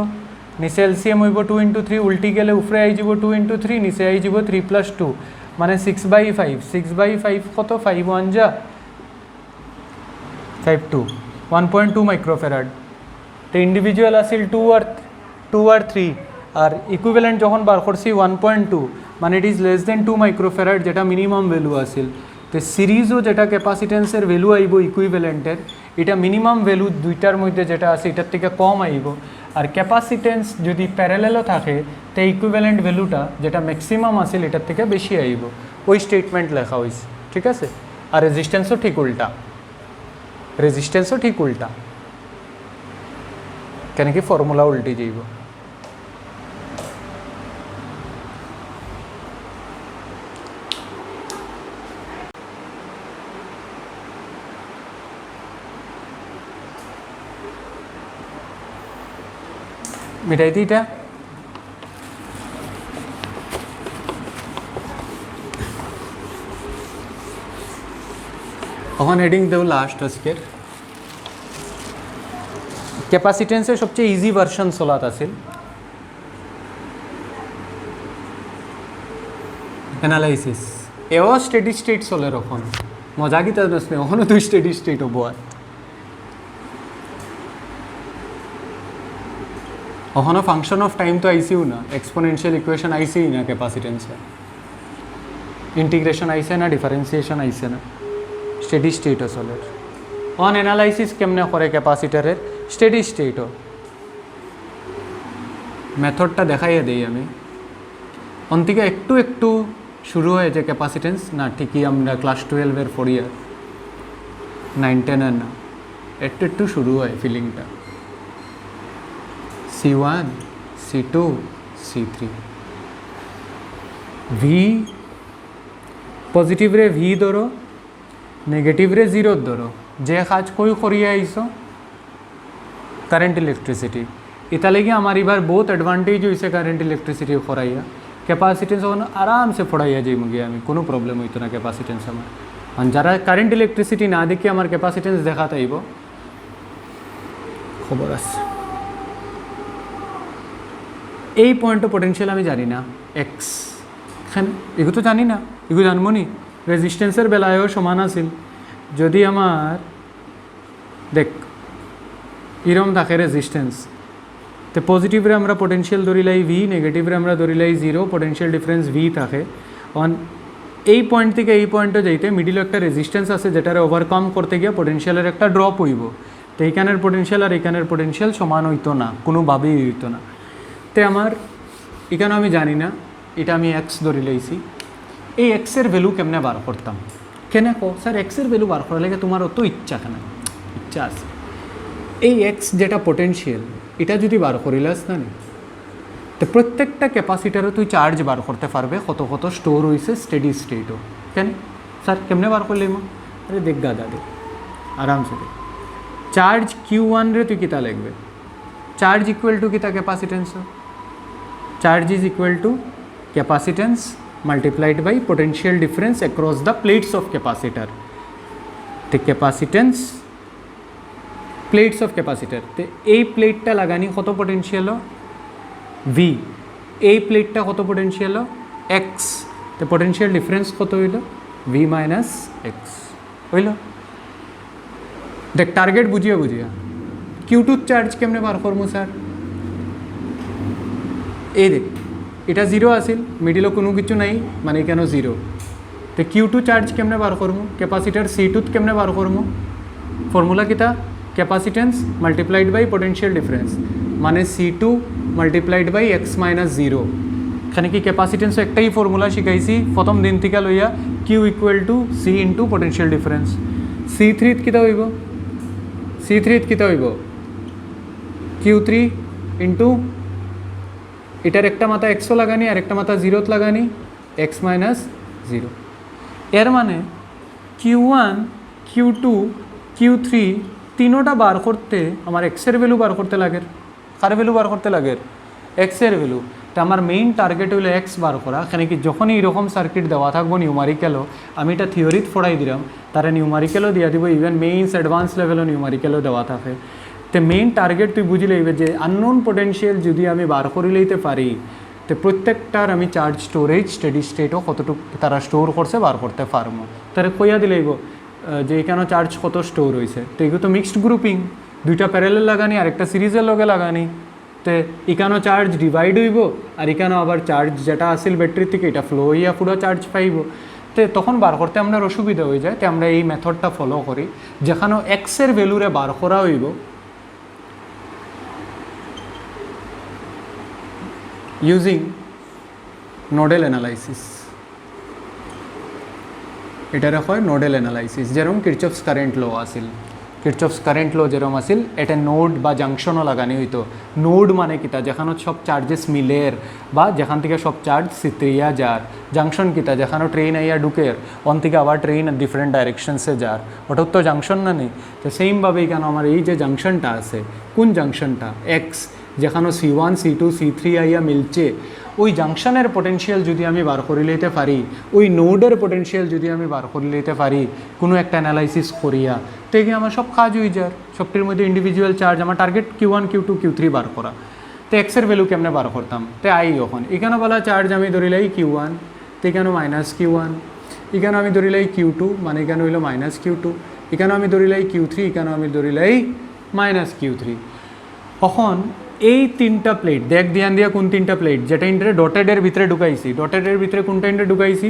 নিচে এলসিএম হইব 2 into 3 উল্টি গেলে উপরে আই যাব 2 into 3 নিচে আই যাব 3 plus 2 মানে 6/5, 6/5 কত 5 1 যা 5 2 1.2 মাইক্রোফ্যারাড, তো ইন্ডিভিজুয়াল আসিল 2 আর 3 আর ইকুইভ্যালেন্ট যখন বার করছি 1.2 মানে it is less than 2 microfarad যেটা মিনিমাম ভ্যালু আসিল, তো সিরিজও যেটা ক্যাপাসিটেন্সের ভ্যালু আইব ইকুইভ্যালেন্টের এটা মিনিমাম ভ্যালু দুইটার মধ্যে যেটা আছে এটার থেকে কম আইব। আর ক্যাপাসিটেন্স যদি প্যারালেলও থাকে তো ইকুইভ্যালেন্ট ভ্যালুটা যেটা ম্যাক্সিমাম আসিল এটার থেকে বেশি আইব, ওই স্টেটমেন্ট লেখা হয়েছে ঠিক আছে। আর রেজিস্ট্যান্সও ঠিক উল্টা, রেজিস্ট্যান্সও ঠিক উল্টা কেন কি ফর্মুলা উল্টে যাইব। মিটাইতে এটা এখন হেডিং দেব লাস্ট আজকের ক্যাপাসিটেন্সের সবচেয়ে ইজি ভার্সন চলাত আছিল অ্যানালাইসিস, এও স্টেডি স্টেট চলে এখন মজা কি তার নয় ওখানে তুই স্টেডি স্টেট হবো আর ওখানে ফাংশন অফ টাইম তো আইসিও না, এক্সপোনেনশিয়াল ইকুয়েশন আইসিই না ক্যাপাসিটেন্সে, ইন্টিগ্রেশন আইসে না, ডিফারেন্সিয়েশন আইসে না, স্টেডি স্টেট আসলে অন অ্যানালাইসিস কেমনে করে ক্যাপাসিটারের স্টেডি স্টেটও মেথডটা দেখাইয়ে দিই আমি। অন থেকে একটু একটু শুরু হয়েছে ক্যাপাসিটেন্স না ঠিকই আমরা ক্লাস 12-এর পড়িয়া 9-10 না একটু একটু শুরু হয় ফিলিংটা C1 C2 C3 V পজিটিভরে V ধরো নেগেটিভরে 0 ধরো, যে কাজ কই করিয়া আইসো কারেন্ট ইলেকট্রিসিটি এটা লেগে আমার এবার বহুত অ্যাডভান্টেজ হয়েছে কারেন্ট ইলেকট্রিসিটি করাইয়া, ক্যাপাসিটেন্স ওখানে আরামসে ফোড়াইয়া যাই মুগি আমি, কোনো প্রবলেম হইতো না ক্যাপাসিটেন্স আমার। আর যারা কারেন্ট ইলেকট্রিসিটি না দেখে আমার ক্যাপাসিটেন্স দেখাতে আইব খবর আছে। এই পয়েন্টও পোটেনশিয়াল আমি জানি না এক্স এখানে এগুলো তো জানি না, এগুলো জানবো নি রেজিস্ট্যান্সের বেলায়ও সমান আছিল যদি আমার দেখ এরম থাকে রেজিস্ট্যান্স তো পজিটিভরে আমরা পোটেনশিয়াল ধরিলাই ভি, নেগেটিভরে আমরা ধরিলাই 0, পোটেনশিয়াল ডিফারেন্স ভি থাকে। অন এই পয়েন্ট থেকে এই পয়েন্টে যাইতে মিডিলে একটা রেজিস্ট্যান্স আছে যেটারে ওভারকাম করতে গিয়ে পোটেনশিয়ালের একটা ড্রপ হইব, তো এইখানের পোটেনশিয়াল আর এইখানের পোটেনশিয়াল সমান হইতো না, কোনোভাবেই হইতো না। তো আমার এখানে আমি জানি না, এটা আমি এক্স ধরে লইছি, এই এক্সের ভ্যালু কেমনে বার করতাম? কেন কো স্যার এক্সের ভ্যালু বার করার লাগে তোমার অত ইচ্ছা কেন? ইচ্ছা আছে। এই এক্স যেটা পোটেনশিয়াল এটা যদি বার করিলাস না, তো প্রত্যেকটা ক্যাপাসিটারও তুই চার্জ বার করতে পারবে, কত কত স্টোর হয়েছে স্টেডি স্টেটও। কেন স্যার কেমনে বার করলে? আরে দেখ গাদা দেখ, আরামসে দেখ। চার্জ Q1 রে তুই কিতা লিখবে? চার্জ ইকুয়াল টু কিতা capacitance? Charge is equal to capacitance multiplied by potential difference across the plates of capacitor. তো ক্যাপাসিটেন্স প্লেটস অফ ক্যাপাসিটার, তো এই প্লেটটা লাগানি কত পোটেনশিয়াল? ভি। এই প্লেটটা কত পোটেনশিয়াল? এক্স। তো পোটেনশিয়াল ডিফারেন্স কত হইল? ভি মাইনাস এক্স হইল। দেখ টার্গেট বুঝিয়া বুঝিয়া Q2 চার্জ কেমনে বার করবো স্যার? এই দেখ এটা জিরো আসিল, মিডিলও কোনো কিছু নাই, মানে কেন জিরো। তো Q2 চার্জ কেমনে বার করবো? ক্যাপাসিটার C2 কেমনে বার করবো? ফর্মুলা কিতা? Capacitance multiplied by potential difference, মানে C2 multiplied by x minus zero. এখানে কি ক্যাপাসিটেন্স একটাই ফর্মুলা শিখাইছি প্রথম দিন থেকে লইয়া, Q equal to C into potential difference. C3 কিতা হইব? C3 কিতা হইব? Q3 ইন্টু এটার একটা মাথা এক্সও লাগানি আর একটা মাথা জিরোত লাগানি, এক্স মাইনাস জিরো। এর মানে Q1 Q2 Q3 তিনোটা বার করতে আমার এক্সের ভ্যালু বার করতে লাগে। কার ভ্যালু বার করতে লাগে? এক্সের ভ্যালু। তো আমার মেইন টার্গেট হইলো এক্স বার করা। এখানে কি যখনই এরকম সার্কিট দেওয়া থাকবো নিউমারিক্যালও, আমি এটা থিওরিত ফড়াই দিলাম, তারা নিউমারিক্যালও দিয়া দিব, ইভেন মেইনস অ্যাডভান্স লেভেলও নিউমারিক্যালও দেওয়া থাকে। তো মেইন টার্গেট তুই বুঝি লইবে যে আননোন পোটেনশিয়াল যদি আমি বার করে লইতে পারি, তো প্রত্যেকটার আমি চার্জ স্টোরেজ স্টেডি স্টেটও কতটুকু তারা স্টোর করছে বার করতে পারবো। তারা কইয়া দিলেইব যে এখানে চার্জ কত স্টোর হয়েছে। তো এগুলো তো মিক্সড গ্রুপিং, দুইটা প্যারালেল লাগানি আর একটা সিরিজের লগে লাগানি। তো এখানেও চার্জ ডিভাইড হইব আর এখানেও আবার চার্জ যেটা আসিল ব্যাটারি থেকে এটা ফ্লো হইয়া পুরো চার্জ পাইব। তো তখন বার করতে আমরা অসুবিধা হয়ে যায়। তো আমরা এই মেথডটা ফলো করি, যেখানেও এক্সের ভ্যালুরে বার করা হইব ইউজিং নোডেল অ্যানালাইসিস। এটারে হয় নোডেল অ্যানালাইসিস। যেরকম কিরচফস কারেন্ট ল আসিল, কিরচফস কারেন্ট ল যেরকম আসিল, এটা নোড বা জাংশনও লাগানি হইতো। নোড মানে কিতা? যেখানে সব চার্জেস মিলের বা যেখান থেকে সব চার্জ সিত্রিয়া যার। জাংশন কিতা? যেখানে ট্রেন আইয়া ঢুকের, অন থেকে আবার ট্রেন ডিফারেন্ট ডাইরেকশনসে যার, ওটাও তো জাংশন না নেই? তো সেইমভাবে কেন আমার এই যে জাংশনটা আছে, কোন জাংশনটা? এক্স, যেখানে C1 C2 C3 আইয়া মিলছে, ওই জাংশনের পোটেনশিয়াল যদি আমি বার করে লইতে পারি, ওই নোডের পোটেনশিয়াল যদি আমি বার করে লইতে পারি কোনো একটা অ্যানালাইসিস করিয়া, তো এগিয়ে আমার সব কাজ হয়ে যায়। সবটির মধ্যে ইন্ডিভিজুয়াল চার্জ, আমার টার্গেট Q1 Q2 Q3 বার করা। তো এক্সের ভ্যালু কেমনে বার করতাম? তো আই যখন এখানে বলা চার্জ আমি ধরিলাই Q1, তো এখানে মাইনাস Q1, এখানে আমি ধরিলাই Q2, মানে এখানে হইলো মাইনাস Q2, এখানে আমি ধরিলাই Q3, এখানে আমি ধরিলাই মাইনাস Q3। তখন এই তিনটা প্লেট দেখ ধ্যান দিয়া, কোন তিনটা প্লেট? যেটা ইন্টারে ডটেডের ভিতরে ঢুকাইছি, ডটেডের ভিতরে কোনটা ইন্টারে ঢুকাইছি?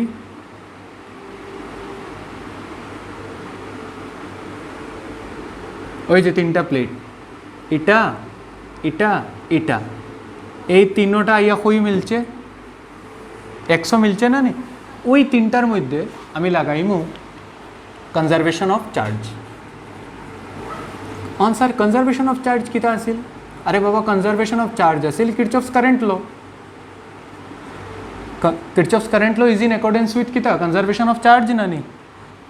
ওই যে তিনটা প্লেট, এটা এটা এটা, এই তিনোটা আইয়া কই মিলছে? একশো মিলছে না নি? ওই তিনটার মধ্যে আমি লাগাইমু conservation of charge. On sir conservation of charge কিতা আসিল? अरे बाबा कंजर्वेशन ऑफ चार्ज असेल Kirchhoff's current law. Kirchhoff's current law is in accordance with किता? कंजर्वेशन ऑफ चार्ज ना नी?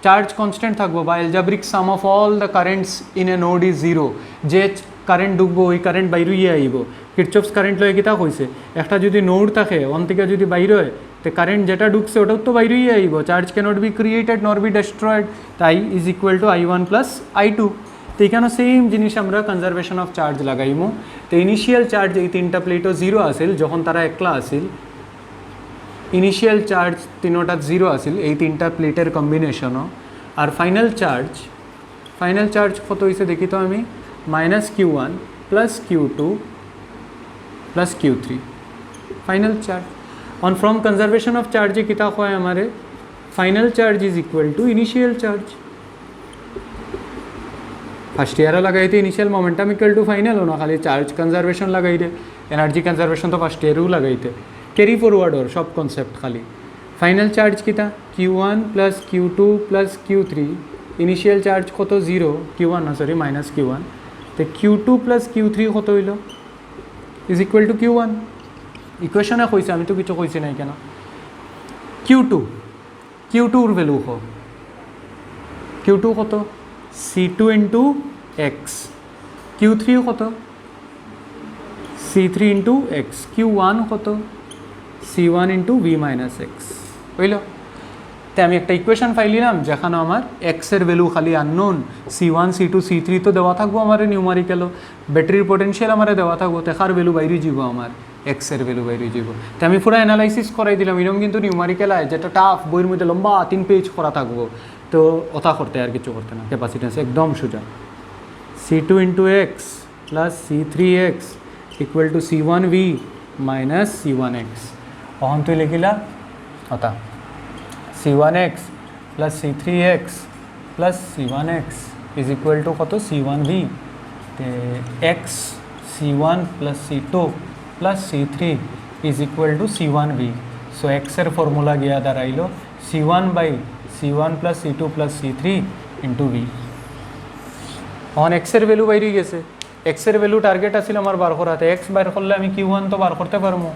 चार्ज कॉन्स्टेंट থাকবো বা algebraic sum of all the currents in a node is zero. যে কারেন্ট ঢুকবো ওই কারেন্ট বাইরে আইব। কিরচফস কারেন্ট লয় কিতা কইছে? একটা যদি নোড থাকে অন থেকে যদি বাইরে হয়, তো কারেন্ট যেটা ঢুকছে ওটাও তো বাইরেই আইব। Charge cannot be created nor be destroyed, তাই is equal to I1 plus I2। তো এখানে সেম জিনিস আমরা কনজারভেশন অফ চার্জ লাগাইমু। তো ইনিশিয়াল চার্জ এই তিনটা প্লেটও জিরো আসিল যখন তারা একলা আসিল। ইনিশিয়াল চার্জ তিনোটা জিরো আসিল এই তিনটা প্লেটের কম্বিনেশনও। আর ফাইনাল চার্জ কত হয়েছে দেখি তো আমি, minus Q1 plus Q2 plus Q3 final charge. On from conservation of চার্জে কিতা হয় हमारे? Final charge is equal to initial charge. First ইয়ারও লাগাইতে initial momentum equal to final না খালি চার্জ কনজারভেশন লাগাইতে এনার্জি কনজারভেশন তো ফার্স্ট ইয়ারেও লাগাইতে ক্যারি ফরওয়ার্ডর সব কনসেপ্ট খালি ফাইনাল চার্জ কিতা Q1 plus Q2 plus Q3 initial charge কত 0 Q1 না সরি মাইনাস Q1 তো Q2 প্লাস Q3 কত হইল ইজ ইকুয়াল টু Q1 ইকুয়েশনে কইছে আমি তো কিছু কইছি নাই কেন Q2 এর ভ্যালু Q2 কত C2 ইন্টু এক্স Q3 কত C3 ইন্টু এক্স Q1 কত C1 into V minus x বুঝল তো আমি একটা ইকুয়েশন ফাইলিলাম যেখানে আমার এক্সের ভ্যালু খালি আননোন C1 C2 C3 তো দেওয়া থাকবো আমার নিউমারিক্যালও ব্যাটারির পোটেনশিয়াল আমার দেওয়া থাকবো তেখার ভ্যালু বাইরে যাব আমার এক্সের ভ্যালু বাইরে যাব তো আমি পুরো অ্যানালাইসিস করাই দিলাম এরকম কিন্তু নিউমারিক্যাল আয় যেটা টাফ বইয়ের মধ্যে লম্বা 3 পেজ করা থাকবো তো ওটা করতে আর কিছু করতে না ক্যাপাসিটেন্স একদম সোজা C2 into x plus C3x equal to C1v minus C1x অহন তুই লিখিলা ওটা C1x plus C3x plus C1x is equal to কত C1v তে x C1 plus C2 plus C3 is equal to C1v so x এর formula গিয়া দাঁড়াইল C1 by C1 plus C2 plus C3 into v on এক্সের value বাইরে গেছে এক্সের value target আছিল আমার বার করাতে এক্স বার করলে আমি Q1 তো বার করতে পারবো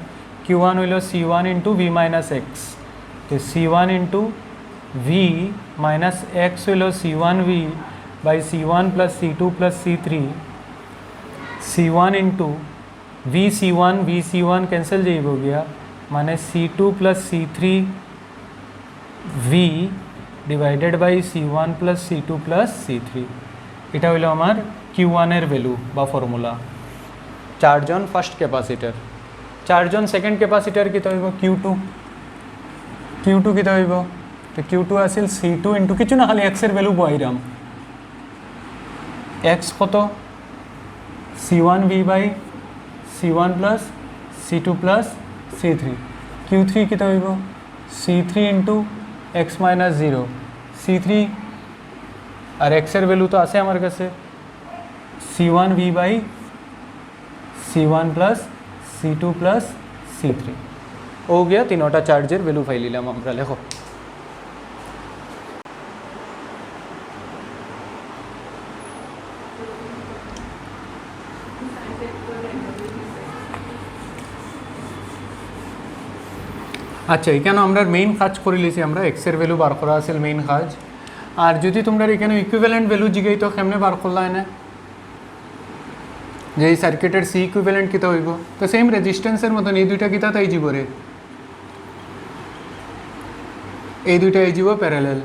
Q1 হইল C1 into V minus x তো C1 into V minus x হইল C1v by C1 plus C2 plus C3 C1 into VC1 cancel যাইব গিয়া মানে C2 plus C3 v divided by C1 plus C2 plus C3 এটা হইল আমার Q1 এর value বা ফর্মুলা চারজন ফার্স্ট ক্যাপাসিটার চারজন সেকেন্ড ক্যাপাসিটার কিতা হইব Q2 কিতা হইব তো Q2 আছিল C2 ইন্টু কিছু না খালি এক্স এর ভ্যালু বইরাম এক্স কত C1v by C1 plus C2 plus C3 Q3 কিতা হইব C3 into x minus 0 C3 আর এক্সের ভ্যালু তো আছে আমার কাছে C1v by C1 plus C2 plus C3 ও গিয়া তিনোটা চার্জের ভ্যালু ফাইলিলাম আমরা লেখো আচ্ছা এখানে আমরা মেইন কাজ করে লিছি আমরা এক্সের ভ্যালু বার করা আছে মেইন কাজ আর যদি তোমরা এখানে ইকুইভ্যালেন্ট ভ্যালু জিগাই তো কেমনে বার করলাই না যে এই সার্কিটের সি ইকুইভ্যালেন্ট কিতা হইব তো সেম রেজিস্ট্যান্সের মতন এই দুইটা কিতা তাই যাব রে এই দুইটা এই যাব প্যারালাল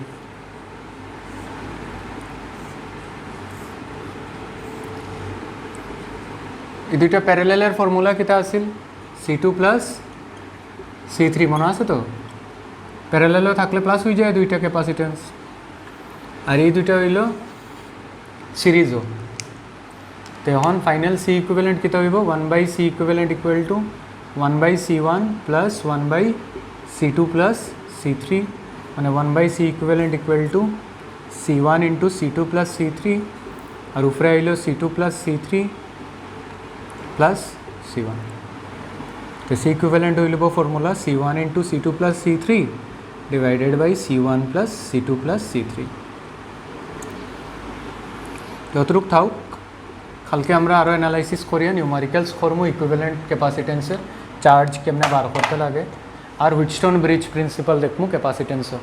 এই দুইটা প্যারালালের ফর্মুলা কিতা আছিল C2 প্লাস C3 মনে আছে তো প্যারালালও থাকলে প্লাস হয়ে যায় দুইটা ক্যাপাসিটেন্স আর এই দুইটা হইল সিরিজও তো এখন ফাইনাল সি ইকুইভ্যালেন্ট কিতা হইব 1/C equivalent equal to 1/C1 plus 1/C2 plus C3 মানে 1/C equivalent equal to C1 into C2 plus C3 আর উপরে আইল C2 plus C3 plus C1 তো সি ইকুইভ্যালেন্ট হইল formula C1 into C2 plus C3 divided by C1 plus C2 plus C3 যতটুক থাক কালকে আমরা আরও অ্যানালাইসিস করিয়া নিউমারিক্যালস করবো ইকুইভ্যালেন্ট ক্যাপাসিটেন্সের চার্জ কেমনে বার করতে লাগে আর হুইটস্টোন ব্রিজ প্রিন্সিপাল দেখবো ক্যাপাসিটেন্সও